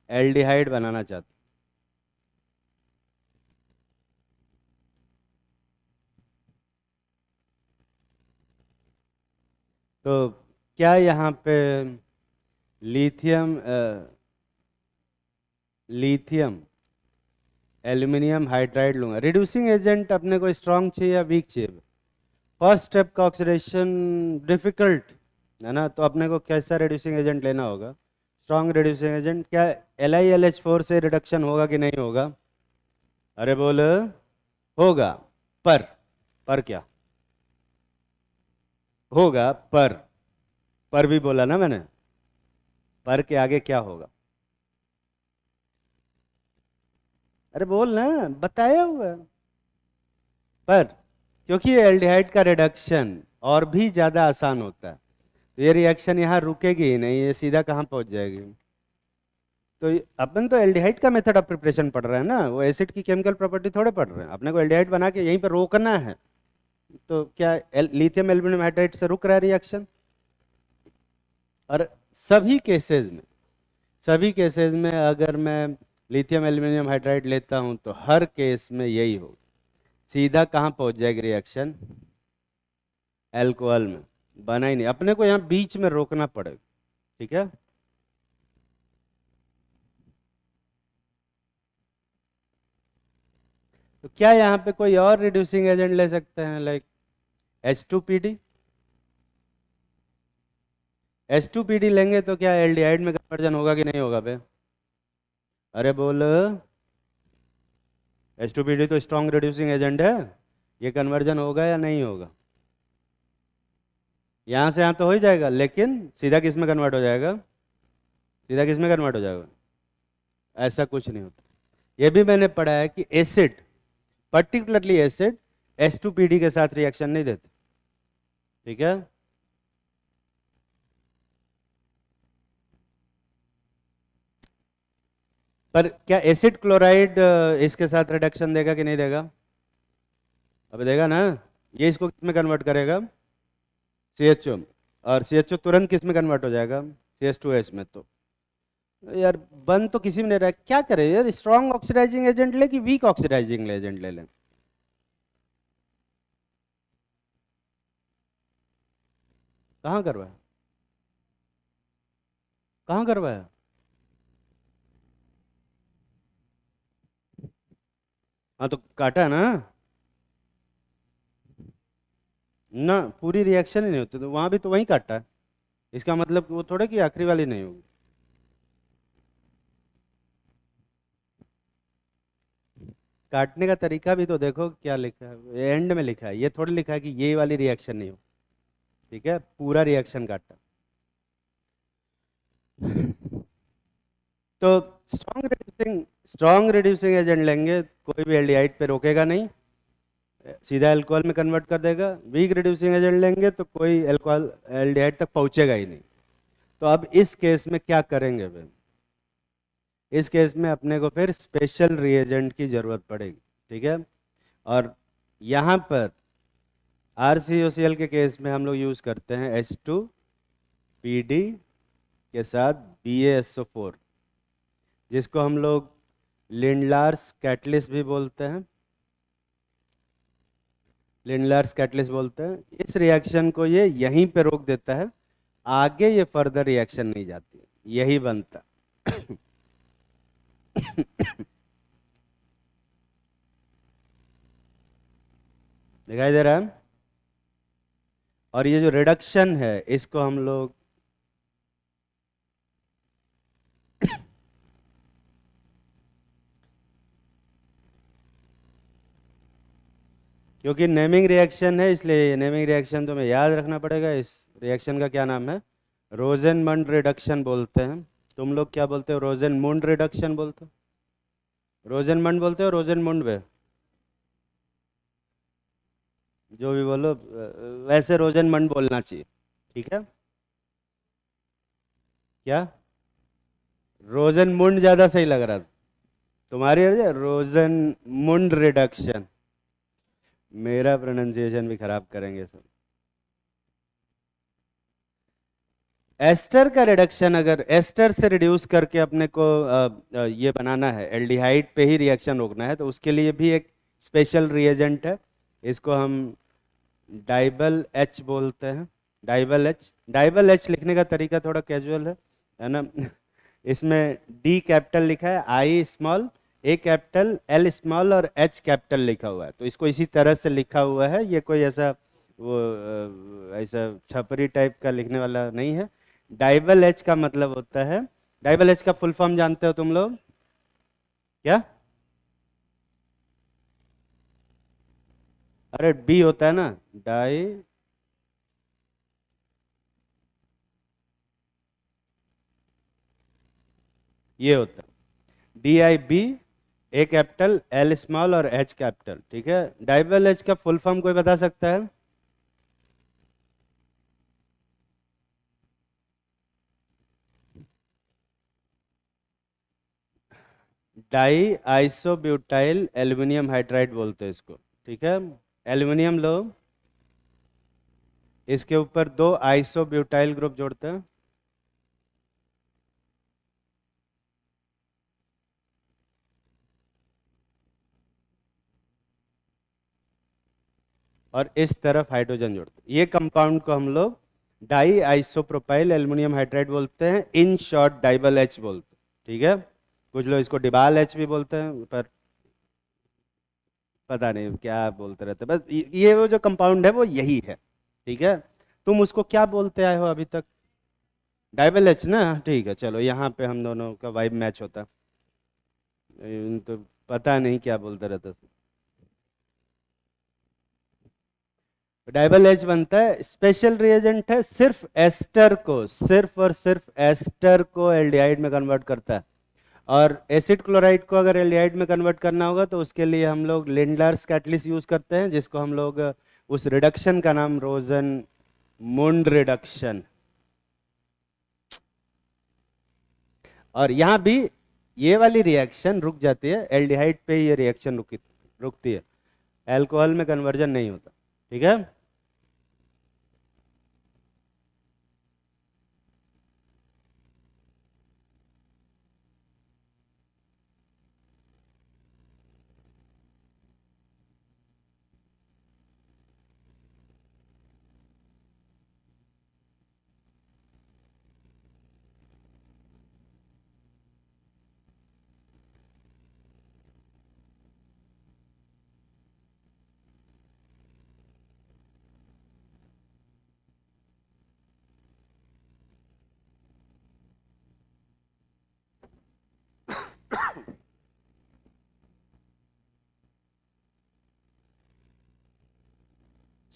एल्डिहाइड बनाना चाहता हूँ। तो क्या यहाँ पे लिथियम लिथियम एल्यूमिनियम हाइड्राइड लूंगा। रिड्यूसिंग एजेंट अपने को स्ट्रांग चाहिए या वीक चाहिए, फर्स्ट स्टेप का ऑक्सीडेशन डिफिकल्ट है ना, तो अपने को कैसा रिड्यूसिंग एजेंट लेना होगा, स्ट्रांग रिड्यूसिंग एजेंट। क्या LiLH4 से रिडक्शन होगा कि नहीं होगा, अरे बोल, होगा। पर क्या होगा, पर भी बोला ना मैंने, पर के आगे क्या होगा, अरे बोल ना, बताया हुआ है। पर क्योंकि ये एल्डिहाइड का रिडक्शन और भी ज़्यादा आसान होता है, तो ये रिएक्शन यहाँ रुकेगी ही नहीं, ये सीधा कहाँ पहुँच जाएगी। तो अपन तो एल्डिहाइड का मेथड ऑफ प्रिपरेशन पढ़ रहे हैं ना, वो एसिड की केमिकल प्रॉपर्टी थोड़े पढ़ रहे हैं, अपने को एल्डिहाइड बना के यहीं पर रोकना है। तो क्या लिथियम एल्यूमिनियम हाइड्राइड से रुक रहा है रिएक्शन। और सभी केसेस में, सभी केसेस में अगर मैं लिथियम एल्यूमिनियम हाइड्राइड लेता हूं तो हर केस में यही हो, सीधा कहाँ पहुंच जाएगी रिएक्शन, एल्कोहल में, बना ही नहीं। अपने को यहाँ बीच में रोकना पड़ेगा, ठीक है। तो क्या यहाँ पे कोई और रिड्यूसिंग एजेंट ले सकते हैं, लाइक H2PD। H2PD लेंगे तो क्या एल्डिहाइड में कन्वर्जन होगा कि नहीं होगा बे, अरे बोल। H2PD तो स्ट्रॉन्ग रिड्यूसिंग एजेंट है, ये कन्वर्जन होगा या नहीं होगा, यहाँ से यहाँ तो हो ही जाएगा, लेकिन सीधा किस में कन्वर्ट हो जाएगा, सीधा किस में कन्वर्ट हो जाएगा, ऐसा कुछ नहीं होता। ये भी मैंने पढ़ा है कि एसिड, पर्टिकुलरली एसिड H2PD के साथ रिएक्शन नहीं देते, ठीक है। पर क्या एसिड क्लोराइड इसके साथ रिडक्शन देगा कि नहीं देगा? अब देगा ना। ये इसको किस में कन्वर्ट करेगा? CHO। और CHO तुरंत किस में कन्वर्ट हो जाएगा? CH2S में। तो यार बन तो किसी में नहीं रहा है। क्या करे यार, स्ट्रॉन्ग ऑक्सीडाइजिंग एजेंट ले कि वीक ऑक्सीडाइजिंग एजेंट ले लें? कहाँ करवाया? कहाँ करवाया? हाँ तो काटा ना। ना पूरी रिएक्शन ही नहीं होती, तो वहां भी तो वहीं काटा है। इसका मतलब वो थोड़ा कि आखिरी वाली नहीं होगी। काटने का तरीका भी तो देखो क्या लिखा है, एंड में लिखा है, ये थोड़ी लिखा है कि ये वाली रिएक्शन नहीं हो। ठीक है, पूरा रिएक्शन काटा। तो स्ट्रॉन्ग रिड्यूसिंग एजेंट लेंगे, कोई भी एल्डिहाइड पे रोकेगा नहीं, सीधा अल्कोहल में कन्वर्ट कर देगा। वीक रिड्यूसिंग एजेंट लेंगे तो कोई अल्कोहल एल्डिहाइड तक पहुंचेगा ही नहीं। तो अब इस केस में क्या करेंगे फिर? इस केस में अपने को फिर स्पेशल रिएजेंट की जरूरत पड़ेगी। ठीक है, और यहाँ पर RCOCl के केस में हम लोग यूज करते हैं H2PD के साथ BaSO4, जिसको हम लोग लिंडलार्स कैटलिस्ट भी बोलते हैं। लिंडलार्स कैटलिस्ट बोलते हैं। इस रिएक्शन को ये यहीं पे रोक देता है, आगे ये फर्दर रिएक्शन नहीं जाती, यही बनता। दिखाई दे रहा है? और ये जो रिडक्शन है इसको हम लोग क्योंकि नेमिंग रिएक्शन है इसलिए नेमिंग रिएक्शन तुम्हें याद रखना पड़ेगा। इस रिएक्शन का क्या नाम है? रोजेनमंड रिडक्शन बोलते हैं। तुम लोग क्या बोलते हो? रोजेनमुंड रिडक्शन बोलते हो? रोजेनमंड बोलते हो रोजेनमुंड पे? जो भी बोलो, वैसे रोजेनमंड बोलना चाहिए। ठीक है, क्या रोजेनमुंड ज्यादा सही लग रहा था तुम्हारी? रोजेनमुंड रिडक्शन। मेरा प्रोनाउंसिएशन भी खराब करेंगे सब। एस्टर का रिडक्शन, अगर एस्टर से रिड्यूस करके अपने को ये बनाना है, एल्डिहाइड पे ही रिएक्शन रोकना है, तो उसके लिए भी एक स्पेशल रिएजेंट है। इसको हम डाइबल एच बोलते हैं। डाइबल एच लिखने का तरीका थोड़ा कैजुअल है ना? इसमें D कैपिटल लिखा है, I small, A capital, L small और H कैपिटल लिखा हुआ है। तो इसको इसी तरह से लिखा हुआ है, ये कोई ऐसा वो ऐसा छपरी टाइप का लिखने वाला नहीं है। डाइबल एच का मतलब होता है, डाइबल एच का फुल फॉर्म जानते हो तुम लोग? क्या? अरे बी होता है ना, डाई, ये होता है DIB, A capital, L small और H कैपिटल। ठीक है, डाइबल एच का फुल फॉर्म कोई बता सकता है? डाई आइसोब्यूटाइल एल्युमिनियम हाइड्राइड बोलते हैं इसको। ठीक है, एल्युमिनियम लो, इसके ऊपर दो आइसोब्यूटाइल ग्रुप जोड़ते हैं, और इस तरफ हाइड्रोजन जोड़ते हैं। ये कंपाउंड को हम लोग डाई आइसोप्रोपाइल एल्युमिनियम हाइड्राइड बोलते हैं, इन शॉर्ट डाइबल एच बोलते हैं। ठीक है, कुछ लोग इसको डिबाल एच भी बोलते हैं, पर पता नहीं क्या बोलते रहते हैं। बस ये वो जो कंपाउंड है वो यही है। ठीक है, तुम उसको क्या बोलते आए हो अभी तक? डाइबल एच ना? ठीक है, चलो यहाँ पे हम दोनों का वाइब मैच होता। तो पता नहीं क्या बोलते रहते। डाइबल एच बनता है, स्पेशल रिएजेंट है, सिर्फ एस्टर को, सिर्फ और सिर्फ एस्टर को एल्डिहाइड में कन्वर्ट करता है। और एसिड क्लोराइड को अगर एल्डिहाइड में कन्वर्ट करना होगा तो उसके लिए हम लोग लिंडलर्स कैटलिस्ट यूज करते हैं, जिसको हम लोग उस रिडक्शन का नाम रोजन मुंड रिडक्शन। और यहाँ भी ये वाली रिएक्शन रुक जाती है, एल्डिहाइड पे ये रिएक्शन रुकती है, अल्कोहल में कन्वर्जन नहीं होता। ठीक है।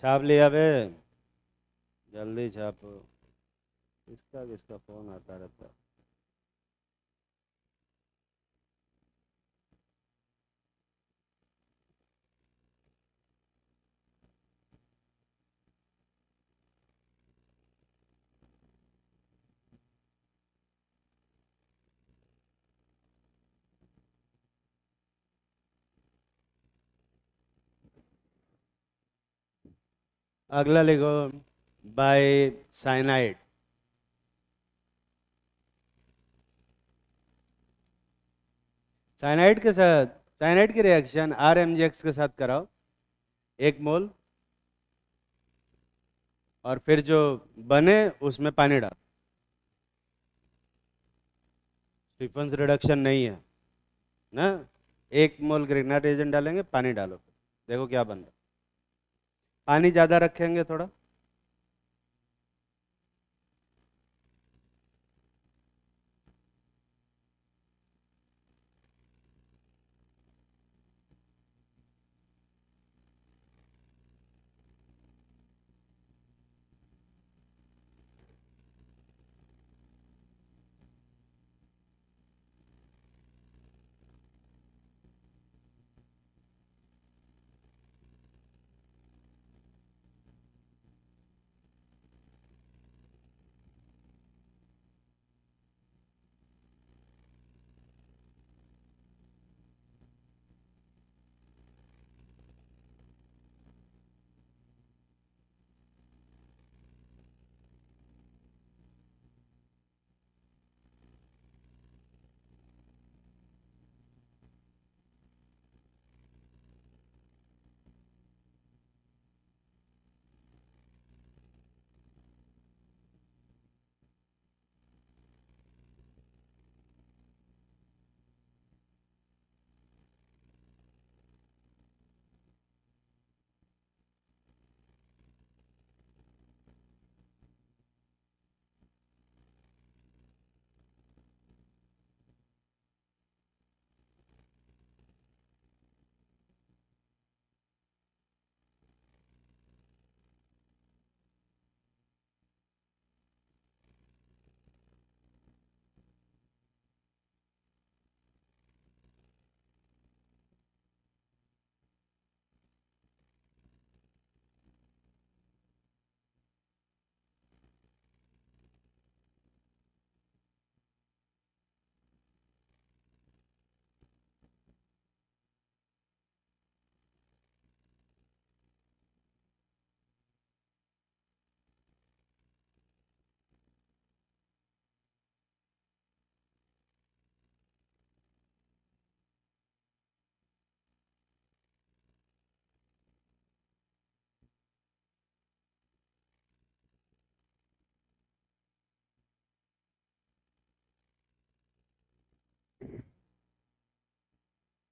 छाप लिया बे, जल्दी छापो। किसका किसका फोन आता रहता है। अगला लिखो, बाय साइनाइड। साइनाइड के साथ, साइनाइड की reaction R M G X के साथ कराओ, 1 मोल, और फिर जो बने उसमें पानी डालो। स्टीफंस रिडक्शन नहीं है ना। 1 मोल ग्रिग्नार्ड एजेंट डालेंगे, पानी डालो, देखो क्या बन रहा है। पानी ज़्यादा रखेंगे थोड़ा।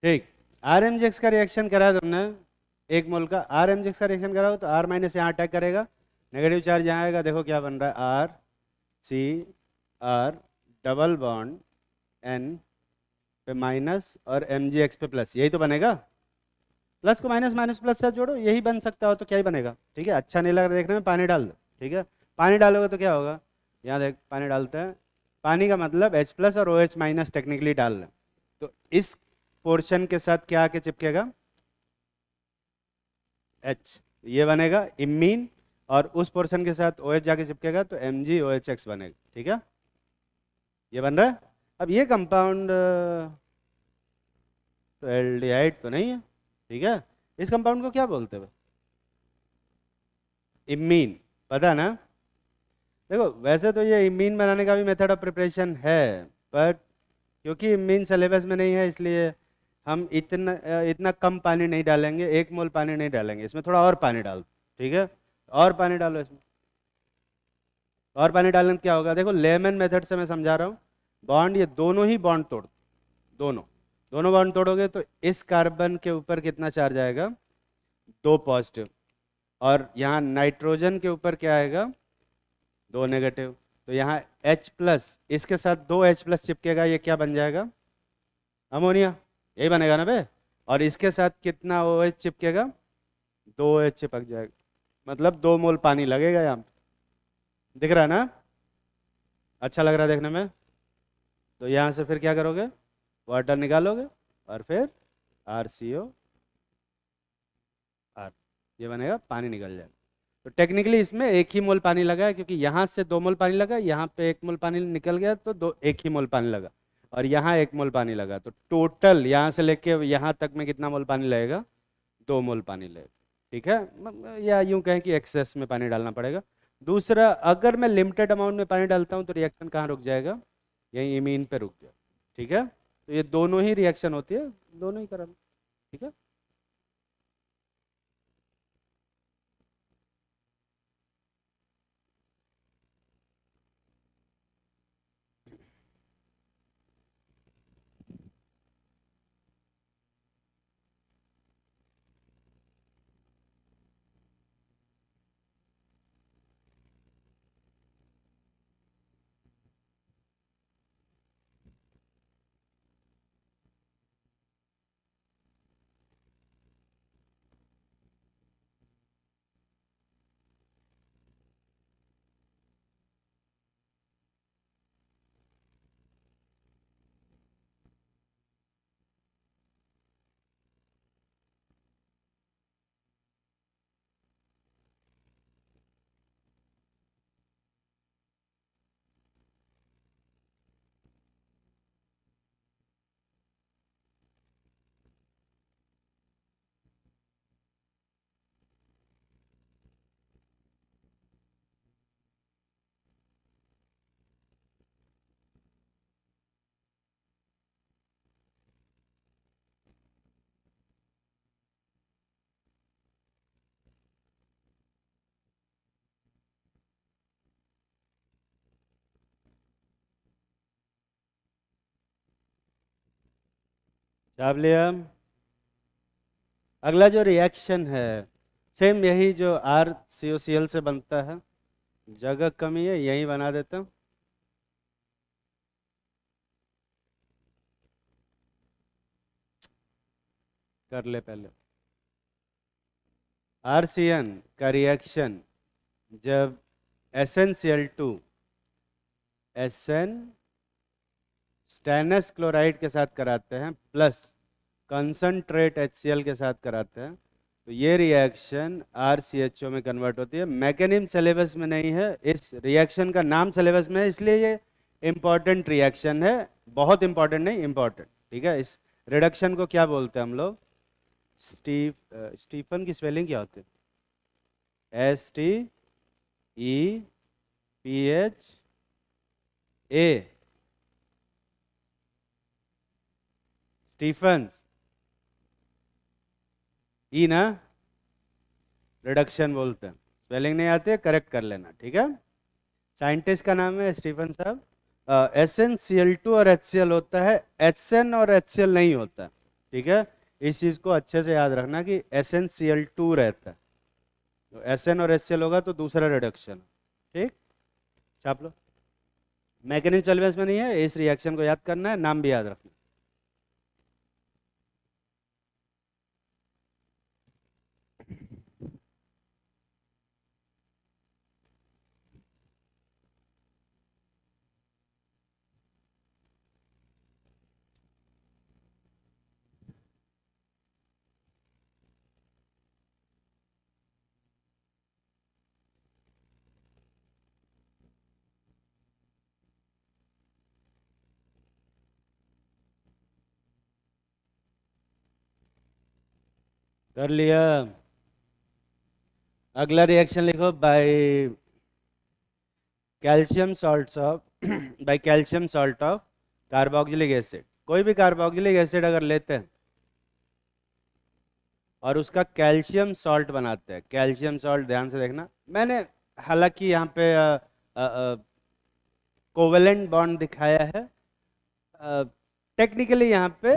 ठीक, आर एम जी एक्स का रिएक्शन करा तुमने, 1 मोल का आर एम जी एक्स का रिएक्शन कराओ तो आर माइनस यहाँ अटैक करेगा, नेगेटिव चार्ज यहाँ आएगा, देखो क्या बन रहा है, R C R double bond N पे माइनस और एम जी एक्स पे प्लस, यही तो बनेगा। प्लस को माइनस, माइनस प्लस से जोड़ो, यही बन सकता हो तो क्या ही बनेगा। ठीक है, अच्छा नहीं लग रहा देखने में, पानी डाल दो। ठीक है, पानी डालोगे तो क्या होगा, यहाँ देख पानी डालते हैं, पानी का मतलब H प्लस और OH माइनस टेक्निकली डाल रहे हैं, तो इस पोर्शन के साथ क्या आके चिपकेगा, H, ये बनेगा इमीन, और उस पोर्शन के साथ OH जाके चिपकेगा तो MgOHX बनेगा। ठीक है, ये बन रहा है। अब ये कंपाउंड तो एल्डिहाइड तो नहीं है, ठीक है। इस कंपाउंड को क्या बोलते हैं? इमीन, पता ना? देखो वैसे तो ये इमीन बनाने का भी मेथड ऑफ प्रिपरेशन है, बट क्योंकि इमीन सिलेबस में नहीं है इसलिए हम इतना कम पानी नहीं डालेंगे, 1 मोल पानी नहीं डालेंगे इसमें, थोड़ा और पानी डाल, ठीक है। और पानी डालो इसमें। और पानी डालने से क्या होगा? देखो लेमन मेथड से मैं समझा रहा हूँ। बॉन्ड, ये दोनों ही बॉन्ड तोड़, दोनों दोनों बॉन्ड तोड़ोगे तो इस कार्बन के ऊपर कितना चार्ज आएगा? 2 पॉजिटिव। और यहाँ नाइट्रोजन के ऊपर क्या आएगा? 2 नेगेटिव। तो यहाँ H+, इसके साथ 2H+ चिपकेगा, ये क्या बन जाएगा? अमोनिया। यही बनेगा ना बे? और इसके साथ कितना OH चिपकेगा? 2H चिपक जाएगा, मतलब 2 मोल पानी लगेगा यहाँ पे। दिख रहा है ना? अच्छा लग रहा है देखने में? तो यहाँ से फिर क्या करोगे? वाटर निकालोगे और फिर RCO, R, ये बनेगा, पानी निकल जाएगा। तो टेक्निकली इसमें 1 ही मोल पानी लगा है, क्योंकि यहाँ से 2 मोल पानी लगा, यहाँ पे 1 मोल पानी निकल गया, तो 1 ही मोल पानी लगा। और यहाँ 1 मोल पानी लगा, तो टोटल यहाँ से लेके यहाँ तक में कितना मोल पानी लगेगा? 2 मोल पानी लगेगा, ठीक है। या यूं कहें कि एक्सेस में पानी डालना पड़ेगा। दूसरा, अगर मैं लिमिटेड अमाउंट में पानी डालता हूँ तो रिएक्शन कहाँ रुक जाएगा? यहीं इमीन पे रुक जाएगा, ठीक है। तो ये दोनों ही रिएक्शन होती है, दोनों ही करा, ठीक है। छाप लिया। अगला जो रिएक्शन है, सेम यही जो RCOCl से बनता है। जगह कमी है, यही बना देता हूँ। कर ले पहले। RCN का रिएक्शन जब SnCl2 SN स्टेनस क्लोराइड के साथ कराते हैं प्लस कंसनट्रेट HCl के साथ कराते हैं, तो ये रिएक्शन RCHO में कन्वर्ट होती है। मैकेनिज्म सिलेबस में नहीं है, इस रिएक्शन का नाम सिलेबस में है, इसलिए ये इंपॉर्टेंट रिएक्शन है। बहुत इंपॉर्टेंट नहीं, इंपॉर्टेंट, ठीक है। इस रिडक्शन को क्या बोलते हैं हम लोग? स्टीफन की स्पेलिंग क्या होती है? STEPHA, Stephen's. ई ना? रिडक्शन बोलते हैं। स्पेलिंग नहीं आती है, करेक्ट कर लेना, ठीक है। साइंटिस्ट का नाम है स्टीफन साहब। SnCl2 और HCl होता है, HN और HCl नहीं होता, ठीक है। इस चीज को अच्छे से याद रखना कि SnCl2 रहता है, तो SN और HCl होगा तो दूसरा रिडक्शन, ठीक। छाप लो। मैकेनिज्म सिलेबस में नहीं है, इस रिएक्शन को याद करना है, नाम भी याद रखना। कर लिया। अगला रिएक्शन लिखो, by calcium salt of by calcium salt of carboxylic acid. कोई भी कार्बोक्सिलिक एसिड अगर लेते हैं और उसका कैल्शियम सॉल्ट बनाते हैं, कैल्शियम सॉल्ट ध्यान से देखना, मैंने हालांकि यहाँ पे कोवेलेंट बॉन्ड दिखाया है, टेक्निकली यहाँ पे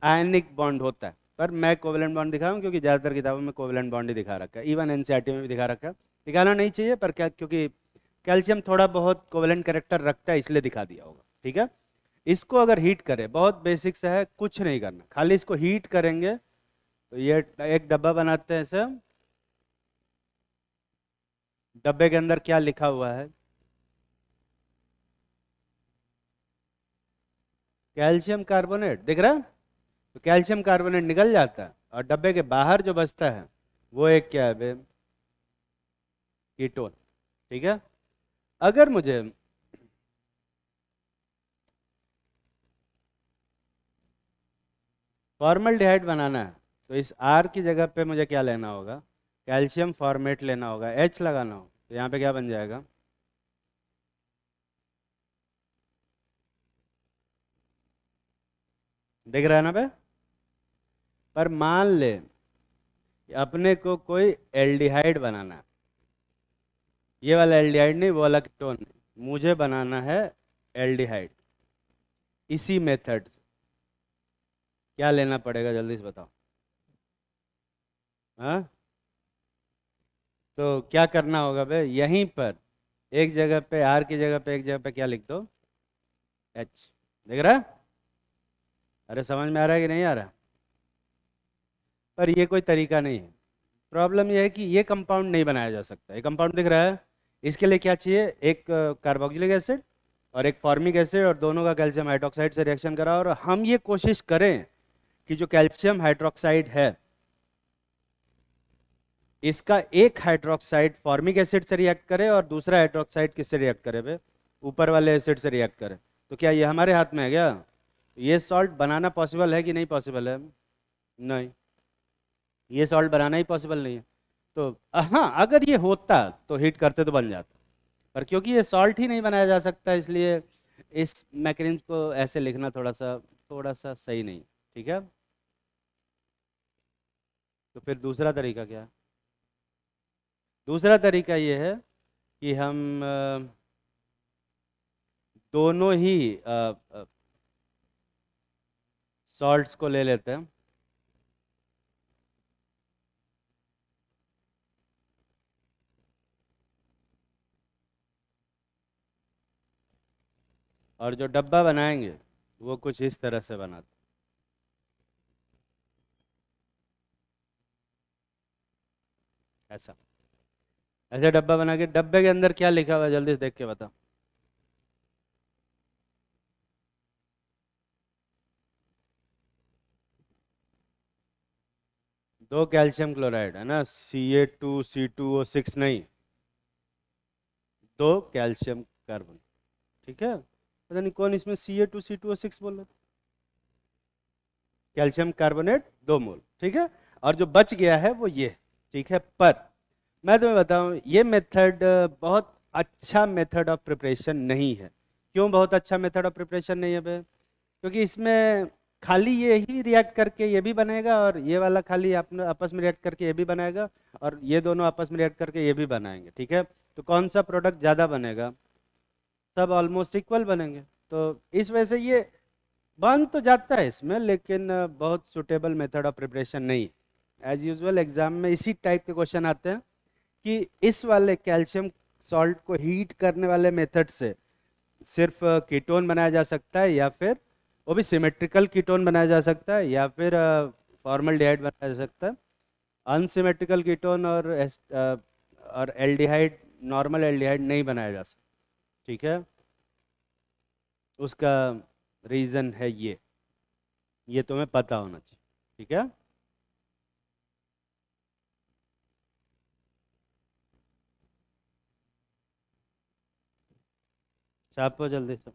आयनिक बॉन्ड होता है, पर मैं कोवेलेंट बॉन्ड दिखा रहा हूँ क्योंकि ज़्यादातर किताबों में कोवेलेंट बॉन्ड ही दिखा रखा है, इवन एनसीईआरटी में भी दिखा रखा है। दिखाना नहीं चाहिए पर क्या, क्योंकि कैल्शियम थोड़ा बहुत कोवेलेंट कैरेक्टर रखता है इसलिए दिखा दिया होगा, ठीक है। इसको अगर हीट करें, बहुत बेसिक सा है, कुछ नहीं करना, खाली इसको हीट करेंगे तो ये एक डब्बा बनाते हैं इसे। डब्बे के अंदर क्या लिखा हुआ है? कैल्शियम कार्बोनेट दिख रहा है? तो कैल्शियम कार्बोनेट निकल जाता है और डब्बे के बाहर जो बचता है वो एक क्या है बे? कीटोन, ठीक है। अगर मुझे फॉर्मल्डिहाइड बनाना है तो इस R की जगह पे मुझे क्या लेना होगा? कैल्शियम फॉर्मेट लेना होगा, H लगाना हो, तो यहाँ पे क्या बन जाएगा? दिख रहा है ना बे? पर मान ले अपने को कोई एल्डिहाइड बनाना है, ये वाला एल्डिहाइड नहीं, वो वाला कीटोन नहीं, मुझे बनाना है एल्डिहाइड। इसी मेथड से क्या लेना पड़ेगा जल्दी से बताओ? हाँ, तो क्या करना होगा बे? यहीं पर एक जगह पे R की जगह पे एक जगह पे क्या लिख दो? H। दिख रहा है? अरे समझ में आ रहा है कि नहीं आ रहा? पर ये कोई तरीका नहीं है। प्रॉब्लम ये है कि ये कंपाउंड नहीं बनाया जा सकता। ये कंपाउंड दिख रहा है, इसके लिए क्या चाहिए? एक कार्बोक्सिलिक एसिड और एक फॉर्मिक एसिड, और दोनों का कैल्शियम हाइड्रोक्साइड से रिएक्शन करा, और हम ये कोशिश करें कि जो कैल्शियम हाइड्रोक्साइड है इसका एक हाइड्रोक्साइड फॉर्मिक एसिड से रिएक्ट करे और दूसरा हाइड्रोक्साइड किससे रिएक्ट करे बे? ऊपर वाले एसिड से रिएक्ट करे। तो क्या ये हमारे हाथ में है क्या? ये सॉल्ट बनाना पॉसिबल है कि नहीं पॉसिबल है? नहीं, ये सॉल्ट बनाना ही पॉसिबल नहीं है। तो हाँ, अगर ये होता तो हीट करते तो बन जाता, पर क्योंकि ये सॉल्ट ही नहीं बनाया जा सकता इसलिए इस मैकेनिज्म को ऐसे लिखना थोड़ा सा सही नहीं, ठीक है। तो फिर दूसरा तरीका क्या है? दूसरा तरीका ये है कि हम दोनों ही सॉल्ट्स को ले लेते हैं और जो डब्बा बनाएंगे वो कुछ इस तरह से बनाते हैं, ऐसा। ऐसे डब्बा बना के, डब्बे के अंदर क्या लिखा हुआ है जल्दी से देख के बता। दो कैल्शियम क्लोराइड है ना, CA2C2O6 नहीं, दो कैल्शियम कार्बन, ठीक है। पता नहीं कौन इसमें CA2C2O6 बोल रहा था। कैल्शियम कार्बोनेट 2 मोल, ठीक है। और जो बच गया है वो ये, ठीक है। पर मैं तुम्हें बताऊं, ये मेथड बहुत अच्छा मेथड ऑफ प्रिपरेशन नहीं है। क्यों बहुत अच्छा मेथड ऑफ प्रिपरेशन नहीं है बे? क्योंकि इसमें खाली ये ही रिएक्ट करके ये भी बनेगा और ये वाला खाली अपने आपस में रिएक्ट करके ये भी बनाएगा और ये दोनों आपस में रिएक्ट करके ये भी बनाएंगे, ठीक है। तो कौन सा प्रोडक्ट ज़्यादा बनेगा? सब ऑलमोस्ट इक्वल बनेंगे। तो इस वजह से ये बन तो जाता है इसमें, लेकिन बहुत सुटेबल मेथड ऑफ प्रिपरेशन नहीं। एज यूजुअल एग्जाम में इसी टाइप के क्वेश्चन आते हैं कि इस वाले कैल्शियम सॉल्ट को हीट करने वाले मेथड से सिर्फ कीटोन बनाया जा सकता है, या फिर वो भी सिमेट्रिकल कीटोन बनाया जा सकता है, या फिर फॉर्मल्डिहाइड बनाया जा सकता है। अनसिमेट्रिकल कीटोन और एल्डिहाइड, नॉर्मल एल्डिहाइड नहीं बनाया जा सकता, ठीक है। उसका रीज़न है ये तुम्हें पता होना चाहिए, ठीक है। छापो जल्दी से।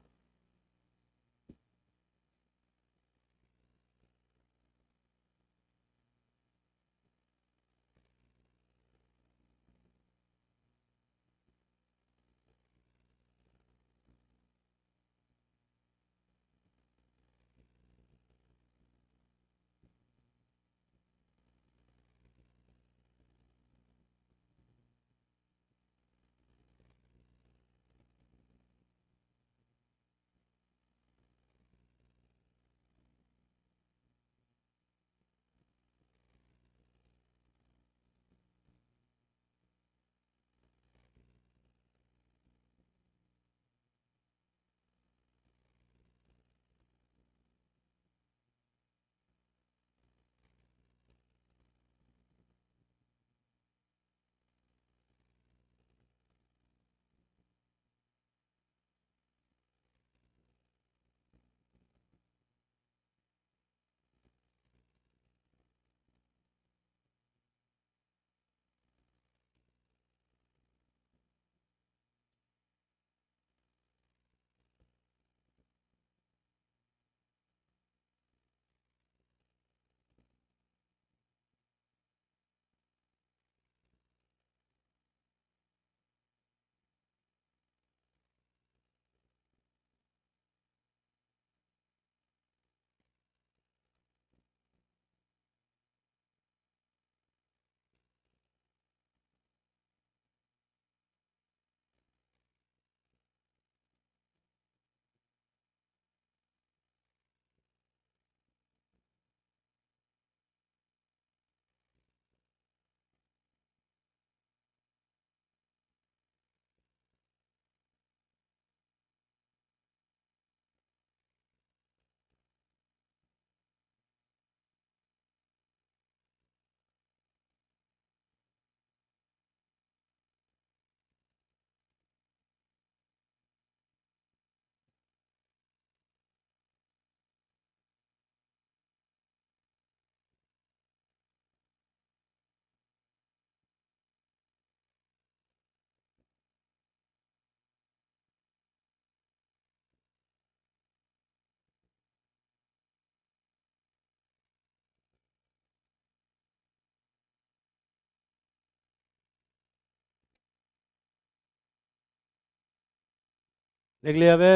लिख लिया बे?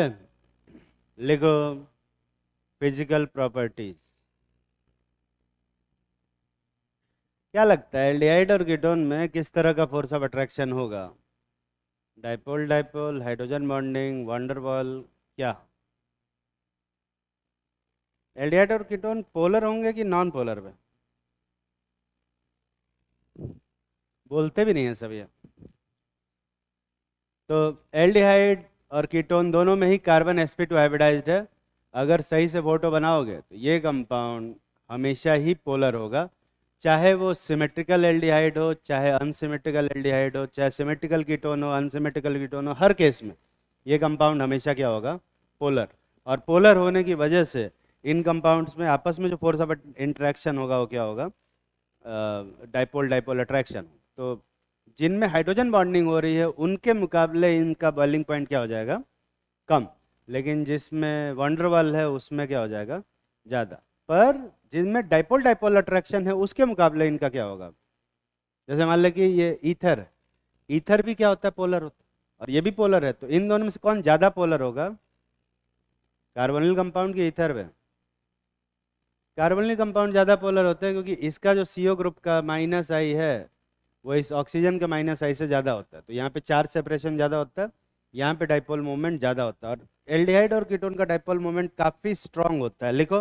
लिखो फिजिकल प्रॉपर्टीज। क्या लगता है एल्डिहाइड और कीटोन में किस तरह का फोर्स ऑफ अट्रैक्शन होगा? Dipole dipole, hydrogen bonding, van der Waals, क्या? एल्डिहाइड और कीटोन पोलर होंगे कि नॉन पोलर में? बोलते भी नहीं है सब ये। तो एल्डिहाइड और कीटोन दोनों में ही कार्बन sp2 हाइब्रिडाइज्ड है। अगर सही से फोटो बनाओगे तो ये कंपाउंड हमेशा ही पोलर होगा, चाहे वो सिमेट्रिकल एल्डिहाइड हो, चाहे अनसिमेट्रिकल एल्डिहाइड हो, चाहे सिमेट्रिकल कीटोन हो, अनसिमेट्रिकल कीटोन हो, हर केस में ये कंपाउंड हमेशा क्या होगा? पोलर। और पोलर होने की वजह से इन कंपाउंड्स में आपस में जो फोर्स ऑफ इंटरेक्शन होगा वो क्या होगा? Dipole dipole attraction. तो जिनमें हाइड्रोजन बॉन्डिंग हो रही है उनके मुकाबले इनका बॉइलिंग पॉइंट क्या हो जाएगा? कम। लेकिन जिसमें वंडरवॉल है उसमें क्या हो जाएगा? ज़्यादा। पर जिनमें डाइपोल डाइपोल अट्रैक्शन है उसके मुकाबले इनका क्या होगा? जैसे मान लें कि ये ईथर है, ईथर भी क्या होता है? पोलर होता है, और ये भी पोलर है। तो इन दोनों में से कौन ज़्यादा पोलर होगा? कार्बोनिल कंपाउंड की ईथर में? कार्बोनिल कंपाउंड ज़्यादा पोलर होते हैं, क्योंकि इसका जो CO ग्रुप का -I है वो इस ऑक्सीजन के -I से ज़्यादा होता है। तो यहाँ पे चार्ज सेपरेशन ज़्यादा होता है, यहाँ पे डाइपोल मोमेंट ज़्यादा होता है। और एल्डिहाइड और कीटोन का डाइपोल मोमेंट काफ़ी स्ट्रांग होता है। लिखो,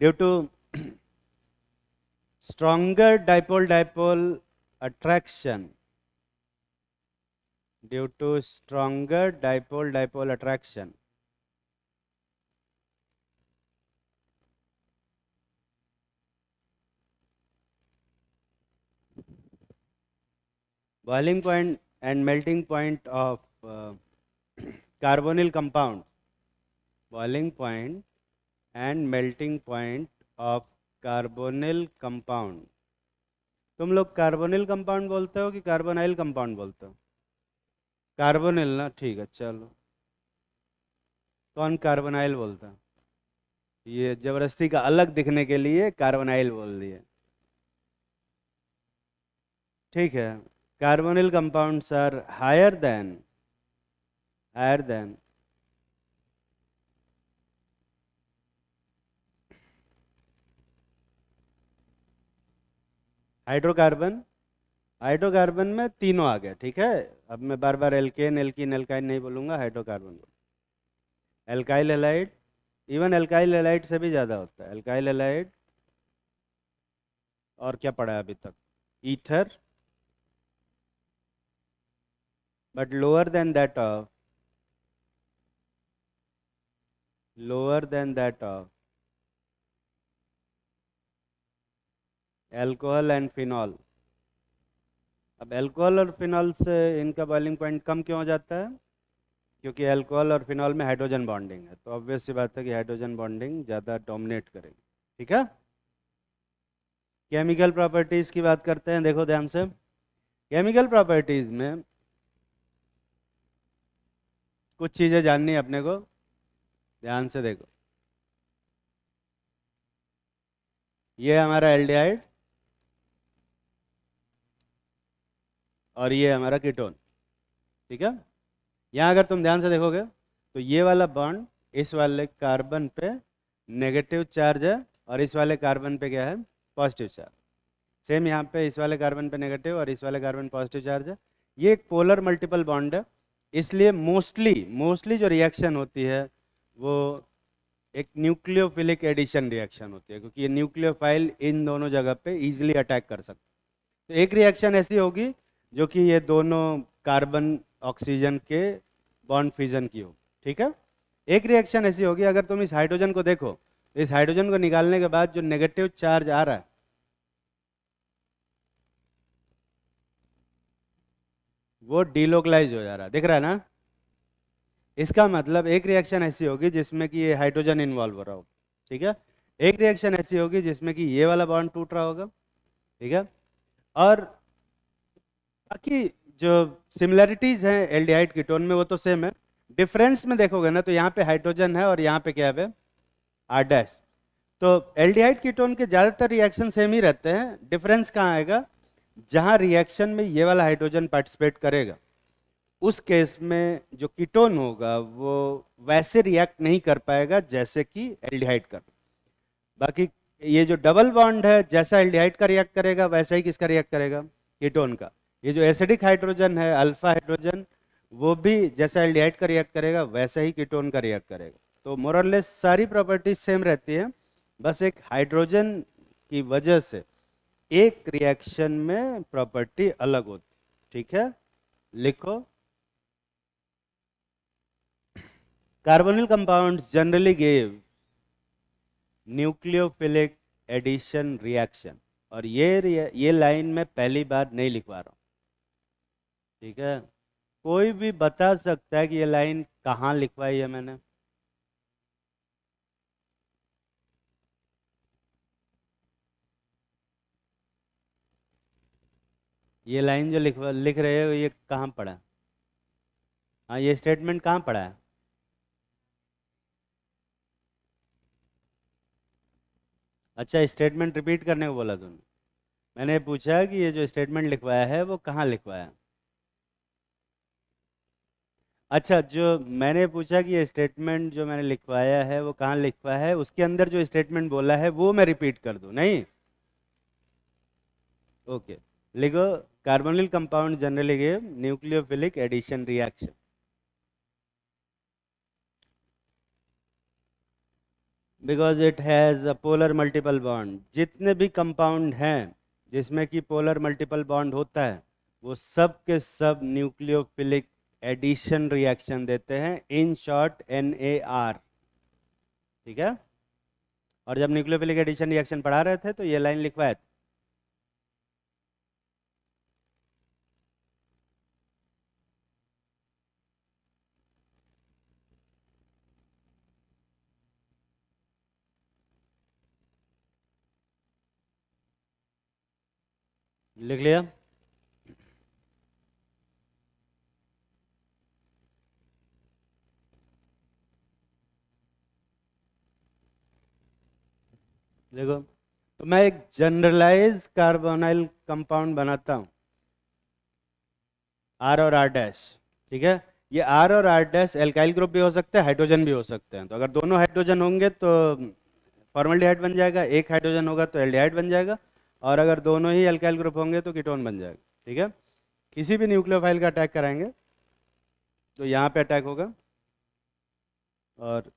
due to stronger dipole dipole attraction, due to stronger dipole dipole attraction, boiling point and melting point of carbonyl compound, boiling point and melting point of carbonyl compound। तुम लोग carbonyl compound बोलते हो कि carbonyl compound बोलते हो? Carbonyl ना, ठीक है चलो। कौन कार्बोनाइल बोलता है? ये जबरदस्ती का अलग दिखने के लिए कार्बोनाइल बोल दिए, ठीक है। Carbonyl compounds are higher than hydrocarbon. Hydrocarbon में तीनों आ गया, ठीक है। अब मैं बार बार एल्केन एल्कीन एल्काइन नहीं बोलूंगा, हाइड्रोकार्बन बोल। Alkyl halide, even alkyl halide से भी ज़्यादा होता है। एल्काइल हैलाइड और क्या पढ़ा है अभी तक? Ether, but lower than that of alcohol and phenol. अब एल्कोहल और फिनॉल से इनका बॉइलिंग पॉइंट कम क्यों हो जाता है? क्योंकि अल्कोहल और फिनॉल में हाइड्रोजन बॉन्डिंग है, तो ऑब्वियस सी बात है कि हाइड्रोजन बॉन्डिंग ज़्यादा डोमिनेट करेगी, ठीक है। केमिकल प्रॉपर्टीज़ की बात करते हैं, देखो ध्यान से। केमिकल प्रॉपर्टीज़ में कुछ चीज़ें जाननी है अपने को, ध्यान से देखो। ये हमारा एल्डिहाइड और ये हमारा कीटोन, ठीक है। यहाँ अगर तुम ध्यान से देखोगे तो ये वाला बॉन्ड इस वाले कार्बन पे नेगेटिव चार्ज है और इस वाले कार्बन पे क्या है? Positive charge. सेम यहाँ पे इस वाले कार्बन पे नेगेटिव और इस वाले कार्बन पॉजिटिव चार्ज है। ये एक पोलर मल्टीपल बॉन्ड है, इसलिए मोस्टली जो रिएक्शन होती है वो एक न्यूक्लियोफिलिक एडिशन रिएक्शन होती है, क्योंकि ये न्यूक्लियोफाइल इन दोनों जगह पे इजीली अटैक कर सकते हैं। तो एक रिएक्शन ऐसी होगी जो कि ये दोनों कार्बन ऑक्सीजन के बॉन्ड फ्यूजन की हो, ठीक है। एक रिएक्शन ऐसी होगी, अगर तुम इस हाइड्रोजन को देखो, इस हाइड्रोजन को निकालने के बाद जो नेगेटिव चार्ज आ रहा है वो डीलोकलाइज हो जा रहा है, दिख रहा है ना? इसका मतलब एक रिएक्शन ऐसी होगी जिसमें कि ये हाइड्रोजन इन्वॉल्व हो रहा हो, ठीक है। एक रिएक्शन ऐसी होगी जिसमें कि ये वाला बॉन्ड टूट रहा होगा, ठीक है। और बाकी जो सिमिलरिटीज हैं एल्डिहाइड कीटोन में वो तो सेम है। डिफरेंस में देखोगे ना तो यहाँ पे हाइड्रोजन है और यहाँ पे क्या है? R dash. तो एल्डिहाइड कीटोन के ज़्यादातर रिएक्शन सेम ही रहते हैं। डिफरेंस कहाँ आएगा? जहाँ रिएक्शन में ये वाला हाइड्रोजन पार्टिसिपेट करेगा। उस केस में जो कीटोन होगा वो वैसे रिएक्ट नहीं कर पाएगा जैसे कि एल्डिहाइड कर। बाकी ये जो डबल बॉन्ड है, जैसा एल्डिहाइड का रिएक्ट करेगा वैसा ही किसका रिएक्ट करेगा, कीटोन का। ये जो एसिडिक हाइड्रोजन है, अल्फा हाइड्रोजन, वो भी जैसा एल्डिहाइड का रिएक्ट करेगा वैसा ही कीटोन का रिएक्ट करेगा। तो मोरलेस सारी प्रॉपर्टीज सेम रहती है, बस एक हाइड्रोजन की वजह से एक रिएक्शन में प्रॉपर्टी अलग होती। ठीक है, लिखो। Carbonyl compounds generally give nucleophilic addition reaction. और ये लाइन मैं पहली बार नहीं लिखवा रहा हूं, ठीक है। कोई भी बता सकता है कि ये लाइन कहाँ लिखवाई है मैंने। ये लाइन जो लिख रहे हो ये कहाँ पढ़ा है? हाँ, ये स्टेटमेंट कहाँ पढ़ा है? अच्छा, स्टेटमेंट रिपीट करने को बोला तुमने। मैंने पूछा कि ये जो स्टेटमेंट लिखवाया है वो कहाँ लिखवाया है। अच्छा, जो मैंने पूछा कि ये स्टेटमेंट जो मैंने लिखवाया है वो कहाँ लिखवाया है, उसके अंदर जो स्टेटमेंट बोला है वो मैं रिपीट कर दूं? नहीं, ओके। लिखो, carbonyl compound generally give nucleophilic addition reaction. Because it has a polar multiple bond. जितने भी कंपाउंड हैं जिसमें कि पोलर मल्टीपल बॉन्ड होता है वो सब के सब न्यूक्लियोफिलिक एडिशन रिएक्शन देते हैं, इन शॉर्ट NAR। ठीक है। और जब न्यूक्लियोफिलिक एडिशन रिएक्शन पढ़ा रहे थे तो ये लाइन लिखवाए थे। लिख लिया? देखो, तो मैं एक जनरलाइज कार्बोनाइल कंपाउंड बनाता हूं, R और R डैश। ठीक है। ये R और R डैश एल्काइल ग्रुप भी हो सकते हैं, हाइड्रोजन भी हो सकते हैं। तो अगर दोनों हाइड्रोजन होंगे तो फॉर्मल्डिहाइड बन जाएगा, एक हाइड्रोजन होगा तो एल्डिहाइड बन जाएगा, और अगर दोनों ही एल्काइल ग्रुप होंगे तो कीटोन बन जाएगा। ठीक है। किसी भी न्यूक्लियोफाइल का अटैक कराएंगे तो यहाँ पे अटैक होगा, और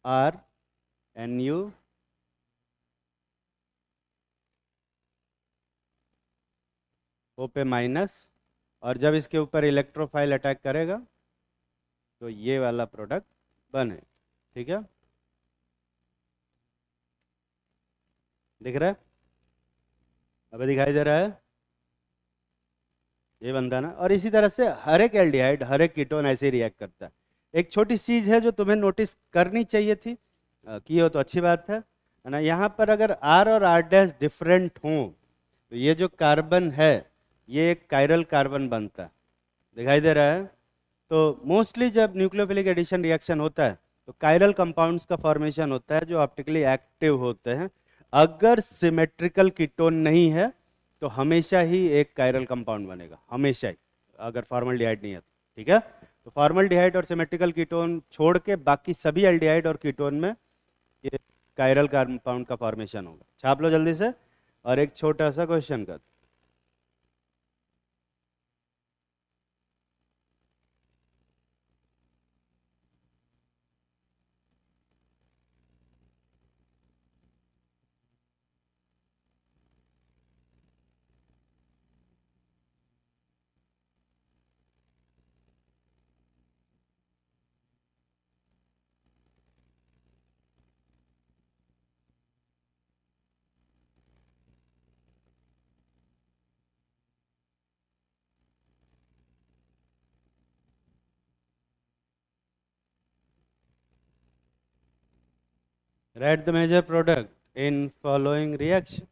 RNU O पे माइनस, और जब इसके ऊपर इलेक्ट्रोफाइल अटैक करेगा तो ये वाला प्रोडक्ट बने। ठीक है, दिख रहा है? अभी दिखाई दे रहा है? ये बनता ना। और इसी तरह से हर एक एल्डिहाइड, हर एक कीटोन ऐसे ही रिएक्ट करता है। एक छोटी चीज है जो तुम्हें नोटिस करनी चाहिए थी, की हो तो अच्छी बात है ना। यहाँ पर अगर R और R डैश डिफरेंट हों तो ये जो कार्बन है ये एक कायरल कार्बन बनता है। दिखाई दे रहा है? तो मोस्टली जब न्यूक्लियोफिलिक एडिशन रिएक्शन होता है तो कायरल कंपाउंड्स का फॉर्मेशन होता है जो ऑप्टिकली एक्टिव होते हैं। अगर सिमेट्रिकल कीटोन नहीं है तो हमेशा ही एक कायरल कंपाउंड बनेगा, हमेशा ही, अगर फॉर्मल्डिहाइड नहीं है तो। ठीक है। तो फॉर्मल्डिहाइड और सिमेट्रिकल कीटोन छोड़ के बाकी सभी एल्डिहाइड और कीटोन में ये कायरल कंपाउंड का फॉर्मेशन होगा। छाप लो जल्दी से। और एक छोटा सा क्वेश्चन कर। Write the major product in following reaction.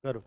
करो।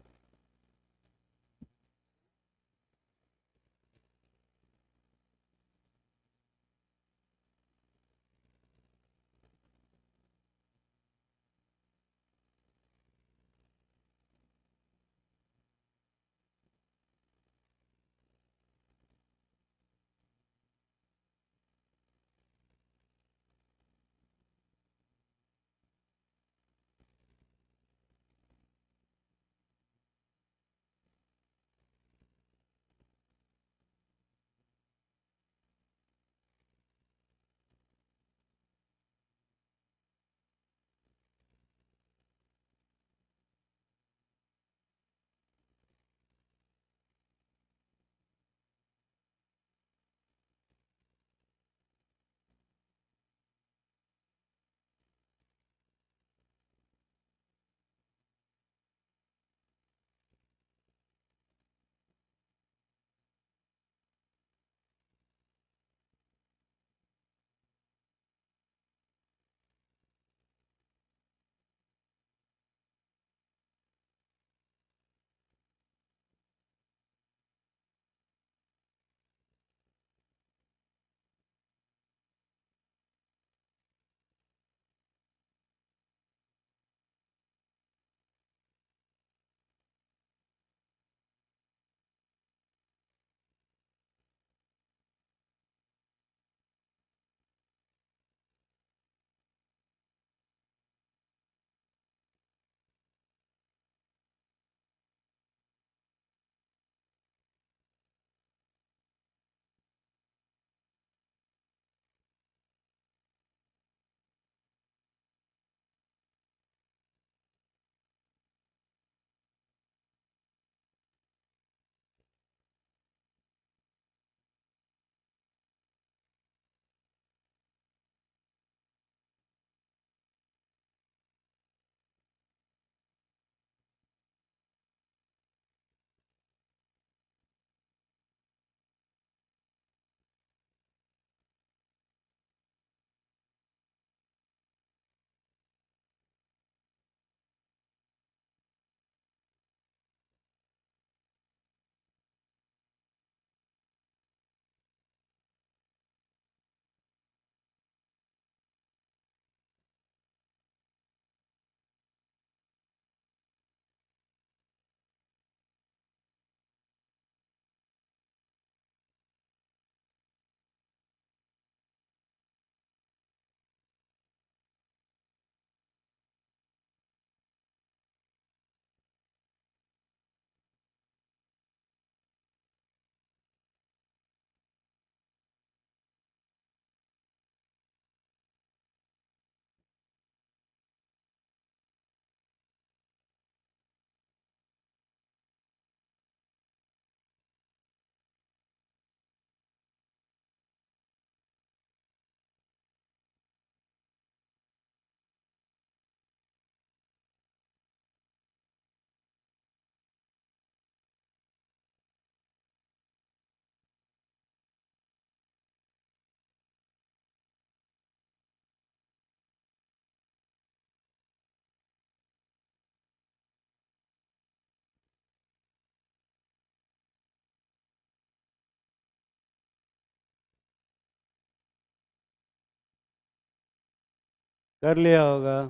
कर लिया होगा।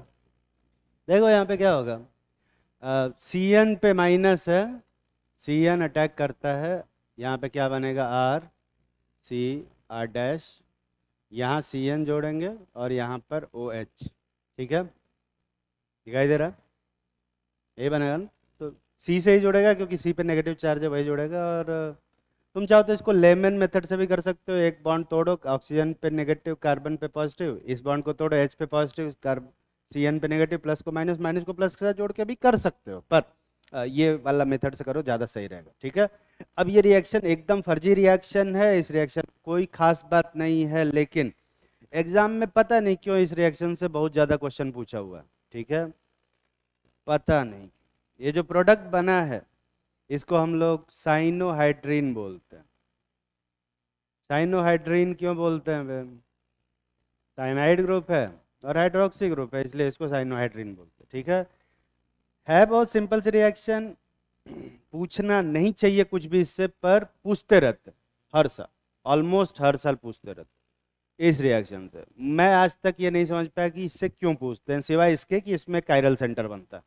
देखो यहाँ पे क्या होगा, सी एन पे माइनस है, सी एन अटैक करता है, यहाँ पे क्या बनेगा, आर सी आर डैश, यहाँ सी एन जोड़ेंगे और यहाँ पर ओ एच। ठीक है, दिखाई दे रहा है, ये बनेगा ना। तो सी से ही जोड़ेगा क्योंकि सी पे नेगेटिव चार्ज है, वही जोड़ेगा। और तुम चाहो तो इसको लेमन मेथड से भी कर सकते हो, एक बॉन्ड तोड़ो, ऑक्सीजन पे नेगेटिव, कार्बन पे पॉजिटिव, इस बॉन्ड को तोड़ो, एच पे पॉजिटिव, कार्ब सी एन पे नेगेटिव, प्लस को माइनस, माइनस को प्लस के साथ जोड़ के भी कर सकते हो, पर ये वाला मेथड से करो, ज़्यादा सही रहेगा। ठीक है, अब ये रिएक्शन एकदम फर्जी रिएक्शन है, इस रिएक्शन कोई खास बात नहीं है, लेकिन एग्जाम में पता नहीं क्यों इस रिएक्शन से बहुत ज़्यादा क्वेश्चन पूछा हुआ है। ठीक है, पता नहीं। ये जो प्रोडक्ट बना है इसको हम लोग साइनोहाइड्रीन बोलते हैं। साइनोहाइड्रीन क्यों बोलते हैं वे, साइनाइड ग्रुप है और हाइड्रोक्सी ग्रुप है, इसलिए इसको साइनोहाइड्रीन बोलते हैं। ठीक है, है बहुत सिंपल सी रिएक्शन, पूछना नहीं चाहिए कुछ भी इससे, पर पूछते रहते हर साल, ऑलमोस्ट हर साल पूछते रहते इस रिएक्शन से। मैं आज तक ये नहीं समझ पाया कि इससे क्यों पूछते हैं, सिवाय इसके कि इसमें कायरल सेंटर बनता है,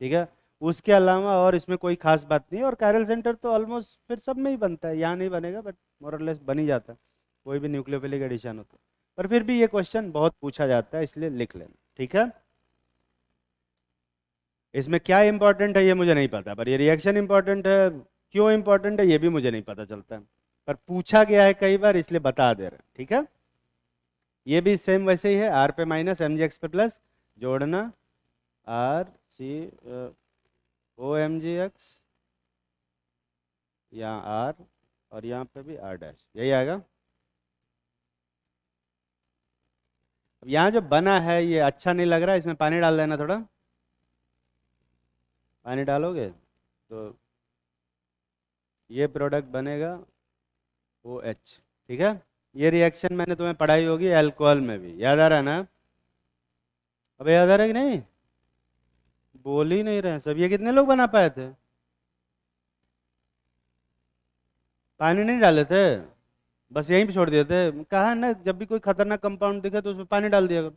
ठीक है। उसके अलावा और इसमें कोई खास बात नहीं है। और कायरल सेंटर तो ऑलमोस्ट फिर सब में ही बनता है, यहाँ नहीं बनेगा बट मोरलेस बन ही जाता है कोई भी न्यूक्लियोफिलिक एडिशन हो तो। पर फिर भी ये क्वेश्चन बहुत पूछा जाता है, इसलिए लिख लेना, ठीक है। इसमें क्या इंपॉर्टेंट है ये मुझे नहीं पता, पर ये रिएक्शन इंपॉर्टेंट है, क्यों इंपॉर्टेंट है ये भी मुझे नहीं पता चलता है, पर पूछा गया है कई बार इसलिए बता दे रहे हैं, ठीक है। ये भी सेम वैसे ही है, आर पे माइनस एम जी एक्स पे प्लस जोड़ना R C O M G X, यहाँ आर और यहाँ पे भी आर डैश, यही आएगा। अब यहाँ जो बना है ये अच्छा नहीं लग रहा है, इसमें पानी डाल देना थोड़ा, पानी डालोगे तो ये प्रोडक्ट बनेगा ओ एच, ठीक है। ये रिएक्शन मैंने तुम्हें पढ़ाई होगी अल्कोहल में भी, याद आ रहा है ना। अबे याद आ रहा है कि नहीं, बोल ही नहीं रहे सब। ये कितने लोग बना पाए थे, पानी नहीं डाले थे, बस यहीं पे छोड़ दिए थे। कहा ना जब भी कोई खतरनाक कंपाउंड दिखे तो उसमें पानी डाल दिया करो,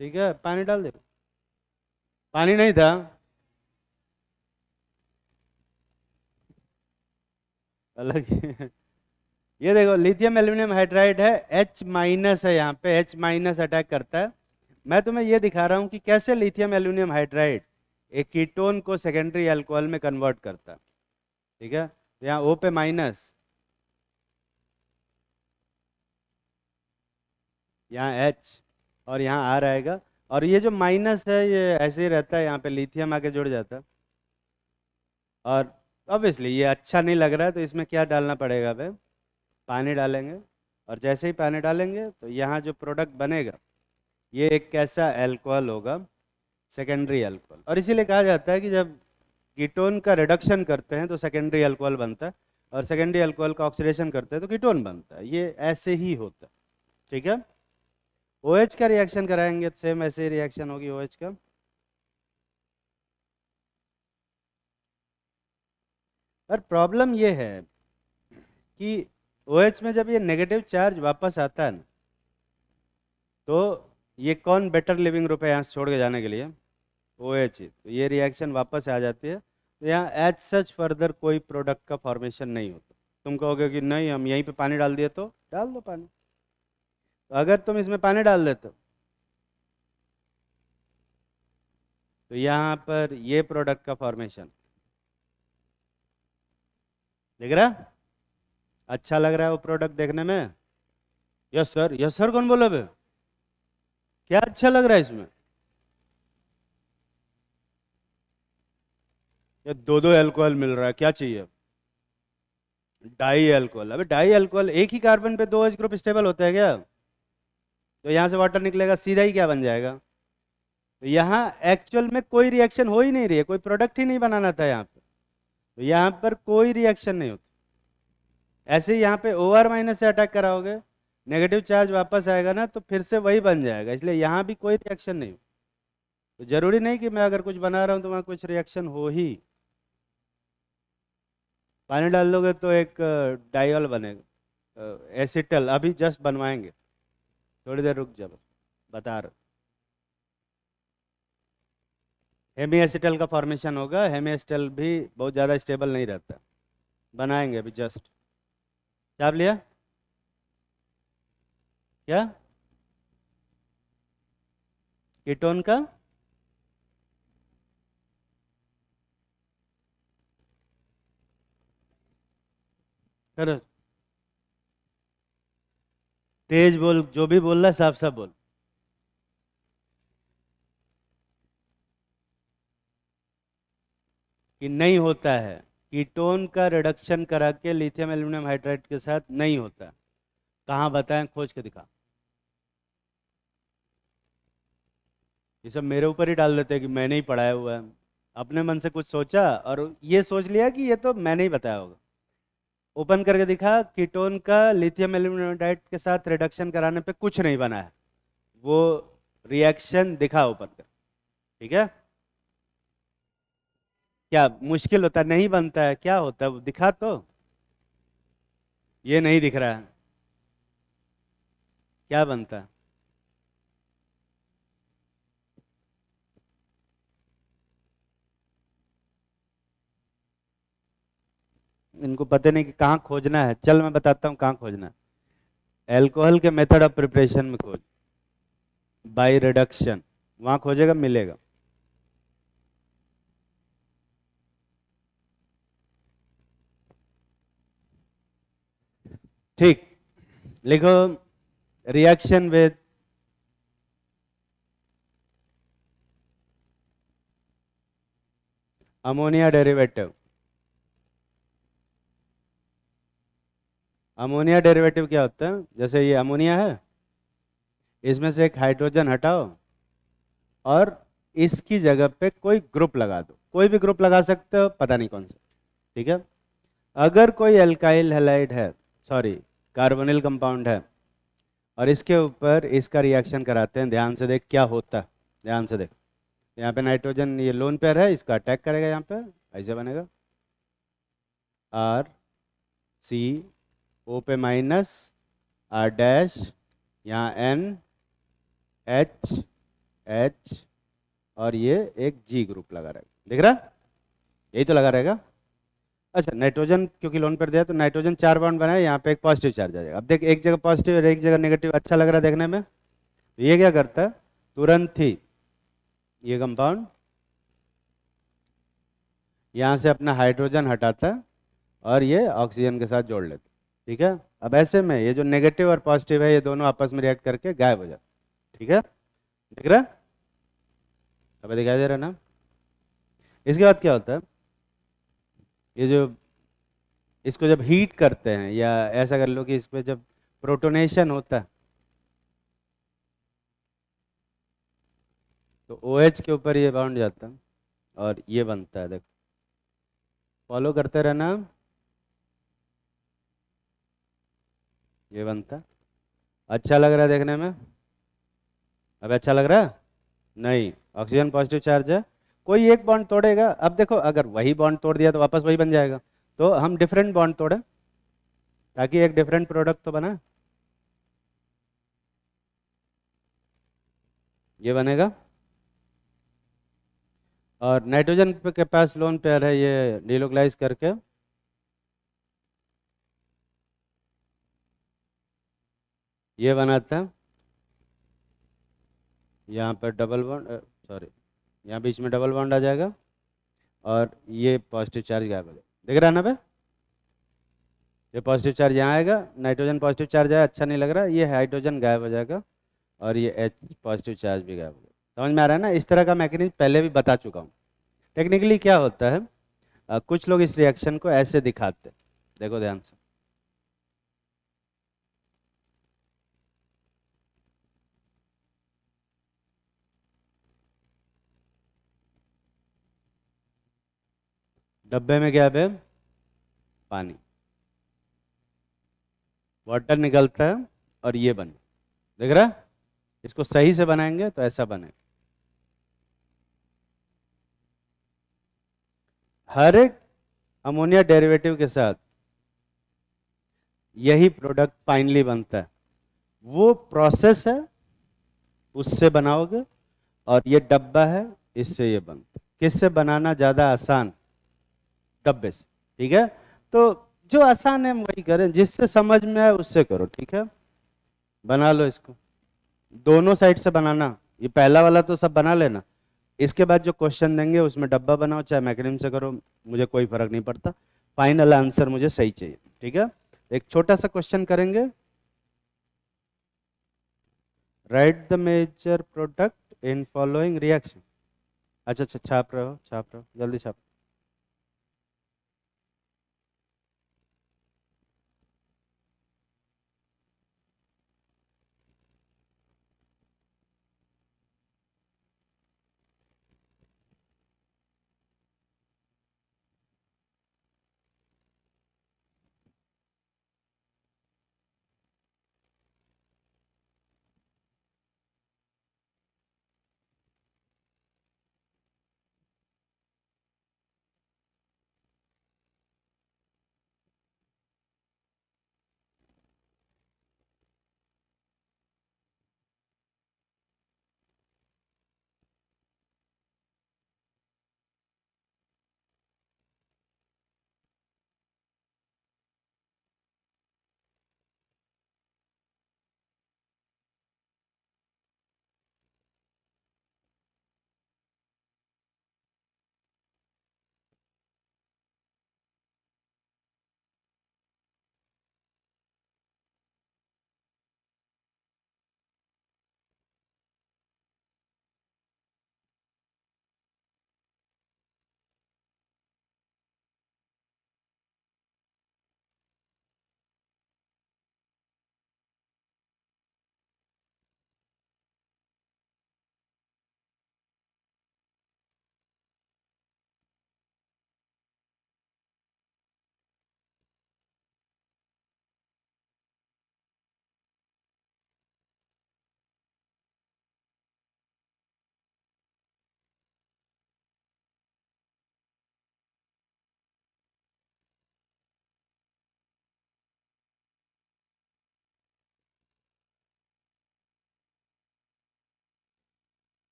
ठीक है, पानी डाल दिया। पानी नहीं था, अलग ही। ये देखो लिथियम एल्यूमिनियम हाइड्राइड है, H माइनस है, यहाँ पे H माइनस अटैक करता है। मैं तुम्हें ये दिखा रहा हूँ कि कैसे लिथियम एल्यूमिनियम हाइड्राइड एक कीटोन को सेकेंडरी अल्कोहल में कन्वर्ट करता है, ठीक है। यहाँ O पे माइनस, यहाँ H और यहाँ R आएगा, और ये जो माइनस है ये ऐसे ही रहता है, यहाँ पे लिथियम आके जुड़ जाता है। और ऑब्वियसली ये अच्छा नहीं लग रहा है, तो इसमें क्या डालना पड़ेगा भाई, पानी डालेंगे। और जैसे ही पानी डालेंगे तो यहाँ जो प्रोडक्ट बनेगा ये एक कैसा अल्कोहल होगा, सेकेंडरी अल्कोहल। और इसीलिए कहा जाता है कि जब कीटोन का रिडक्शन करते हैं तो सेकेंडरी अल्कोहल बनता है, और सेकेंडरी अल्कोहल का ऑक्सीडेशन करते हैं तो कीटोन बनता है। ये ऐसे ही होता है, ठीक है। OH का रिएक्शन कराएंगे तो सेम ऐसे ही रिएक्शन होगी OH का। पर प्रॉब्लम ये है कि OH में जब ये नेगेटिव चार्ज वापस आता है ना, तो ये कौन बेटर लिविंग ग्रुप है यहाँ से छोड़ के जाने के लिए, OH ही। तो ये रिएक्शन वापस आ जाती है, तो यहाँ एज सच फर्दर कोई प्रोडक्ट का फॉर्मेशन नहीं होता। तुम कहोगे कि नहीं हम यहीं पे पानी डाल दिए, तो डाल दो पानी। तो अगर तुम इसमें पानी डाल देते हो तो यहाँ पर ये प्रोडक्ट का फॉर्मेशन दिख रहा है, अच्छा लग रहा है वो प्रोडक्ट देखने में। यस सर, यस सर कौन बोला बे, क्या अच्छा लग रहा है इसमें, ये दो दो अल्कोहल मिल रहा है, क्या चाहिए, डाई अल्कोहल। अबे डाई अल्कोहल एक ही कार्बन पे दो H ग्रुप स्टेबल होता है क्या, तो यहाँ से वाटर निकलेगा सीधा ही क्या बन जाएगा। तो यहाँ एक्चुअल में कोई रिएक्शन हो ही नहीं रही है, कोई प्रोडक्ट ही नहीं बनाना था यहाँ पे, तो यहाँ पर कोई रिएक्शन नहीं होती। ऐसे ही यहाँ पे OR माइनस से अटैक कराओगे, नेगेटिव चार्ज वापस आएगा ना, तो फिर से वही बन जाएगा, इसलिए यहाँ भी कोई रिएक्शन नहीं हो। तो जरूरी नहीं कि मैं अगर कुछ बना रहा हूँ तो वहाँ कुछ रिएक्शन हो ही। पानी डाल दोगे तो एक डाइऑल बनेगा, एसिटल, अभी जस्ट बनवाएंगे, थोड़ी देर रुक जाओ, बता रहा हूँ। हेमी एसिटल का फॉर्मेशन होगा, हेमी एसिटल भी बहुत ज़्यादा स्टेबल नहीं रहता, बनाएंगे अभी जस्ट। चाप लिया क्या, कीटोन का करो, तेज बोल, जो भी बोल रहा है साफ साफ बोल। कि नहीं होता है, कीटोन का रिडक्शन करा के लिथियम एल्यूमिनियम हाइड्राइड के साथ नहीं होता। कहाँ बताएं, खोज के दिखा। ये सब मेरे ऊपर ही डाल देते हैं कि मैंने ही पढ़ाया हुआ है, अपने मन से कुछ सोचा और ये सोच लिया कि ये तो मैंने ही बताया होगा। ओपन करके दिखा, कीटोन का लिथियम एल्यूमिनियम हाइड्राइड के साथ रिडक्शन कराने पे कुछ नहीं बना है, वो रिएक्शन दिखा ओपन कर, ठीक है। क्या मुश्किल होता है? नहीं बनता है, क्या होता है वो दिखा तो। ये नहीं दिख रहा है, क्या बनता है? इनको पता नहीं कि कहाँ खोजना है। चल मैं बताता हूँ कहाँ खोजना है। एल्कोहल के मेथड ऑफ प्रिपरेशन में खोज, बाय रिडक्शन, वहां खोजेगा मिलेगा। ठीक, लिखो reaction with ammonia derivative. Ammonia derivative क्या होता है? जैसे ये अमोनिया है, इसमें से एक हाइड्रोजन हटाओ और इसकी जगह पे कोई ग्रुप लगा दो। कोई भी ग्रुप लगा सकते हो, पता नहीं कौन सा। ठीक है। अगर कोई एल्काइल हैलाइड है, सॉरी कार्बोनिल कंपाउंड है, और इसके ऊपर इसका रिएक्शन कराते हैं, ध्यान से देख क्या होता है। ध्यान से देख, यहाँ पे नाइट्रोजन ये लोन पेयर है, इसका अटैक करेगा यहाँ पे, ऐसे बनेगा आर सी, ओ पे माइनस, आर डैश, यहाँ एन, एच, एच, और ये एक जी ग्रुप लगा रहेगा। दिख रहा? यही तो लगा रहेगा। अच्छा, नाइट्रोजन क्योंकि लोन पर दिया तो नाइट्रोजन 4 बॉन्ड बनाए, यहाँ पे एक पॉजिटिव चार्ज आ जाएगा। अब देख, एक जगह पॉजिटिव और एक जगह नेगेटिव, अच्छा लग रहा है देखने में। तो ये क्या करता है, तुरंत ही ये कंपाउंड यहाँ से अपना हाइड्रोजन हटाता है और ये ऑक्सीजन के साथ जोड़ लेता है। ठीक है। अब ऐसे में ये जो नेगेटिव और पॉजिटिव है, ये दोनों आपस में रिएक्ट करके गायब हो जाते। ठीक है, दिख रहा है? अब दिखाई दे रहा है ना? इसके बाद क्या होता है, ये जो इसको जब हीट करते हैं, या ऐसा कर लो कि इस पे जब प्रोटोनेशन होता है, तो OH के ऊपर ये बाउंड जाता है और ये बनता है। देखो, फॉलो करते रहना, ये बनता है। अच्छा लग रहा है देखने में? अब अच्छा लग रहा है? नहीं, ऑक्सीजन पॉजिटिव चार्ज है, कोई एक बॉन्ड तोड़ेगा। अब देखो, अगर वही बॉन्ड तोड़ दिया तो वापस वही बन जाएगा। तो हम डिफरेंट बॉन्ड तोड़े ताकि एक डिफरेंट प्रोडक्ट तो बना। ये बनेगा। और नाइट्रोजन के पास लोन पेयर है, ये डिलोक्लाइज करके ये बनाता है। यहाँ पर डबल बॉन्ड, सॉरी, यहाँ बीच में डबल बॉन्ड आ जाएगा और ये पॉजिटिव चार्ज गायब हो जाएगा। दिख रहा है ना बे? ये पॉजिटिव चार्ज यहाँ आएगा, नाइट्रोजन पॉजिटिव चार्ज आया, अच्छा नहीं लग रहा, ये हाइड्रोजन गायब हो जाएगा और ये H पॉजिटिव चार्ज भी गायब हो जाएगा। समझ में आ रहा है ना? इस तरह का मैकेनिज्म पहले भी बता चुका हूँ। टेक्निकली क्या होता है, कुछ लोग इस रिएक्शन को ऐसे दिखाते हैं। देखो ध्यान से, डब्बे में क्या है? पानी, वाटर निकलता है और ये बने। देख रहा है? इसको सही से बनाएंगे तो ऐसा बने। हर एक अमोनिया डेरिवेटिव के साथ यही प्रोडक्ट फाइनली बनता है। वो प्रोसेस है, उससे बनाओगे, और ये डब्बा है, इससे ये बनता है। किससे बनाना ज़्यादा आसान? डब्बे से। ठीक है। तो जो आसान है हम वही करें, जिससे समझ में आए उससे करो। ठीक है, बना लो इसको। दोनों साइड से बनाना, ये पहला वाला तो सब बना लेना। इसके बाद जो क्वेश्चन देंगे उसमें डब्बा बनाओ, चाहे मैकेनिज्म से करो, मुझे कोई फर्क नहीं पड़ता। फाइनल आंसर मुझे सही चाहिए। ठीक है। एक छोटा सा क्वेश्चन करेंगे, write the major product in following reaction. अच्छा अच्छा, छाप रहे हो, छाप रहे हो, जल्दी छाप।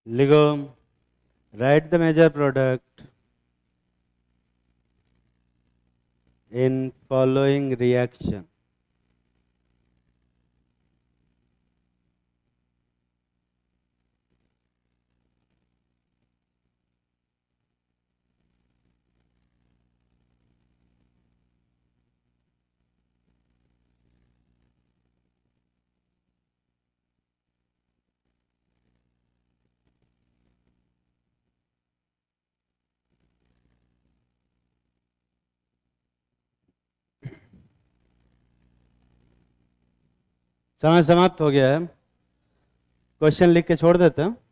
लिखो, write the major product in following reaction. समय समाप्त हो गया है। क्वेश्चन लिख के छोड़ देते हैं।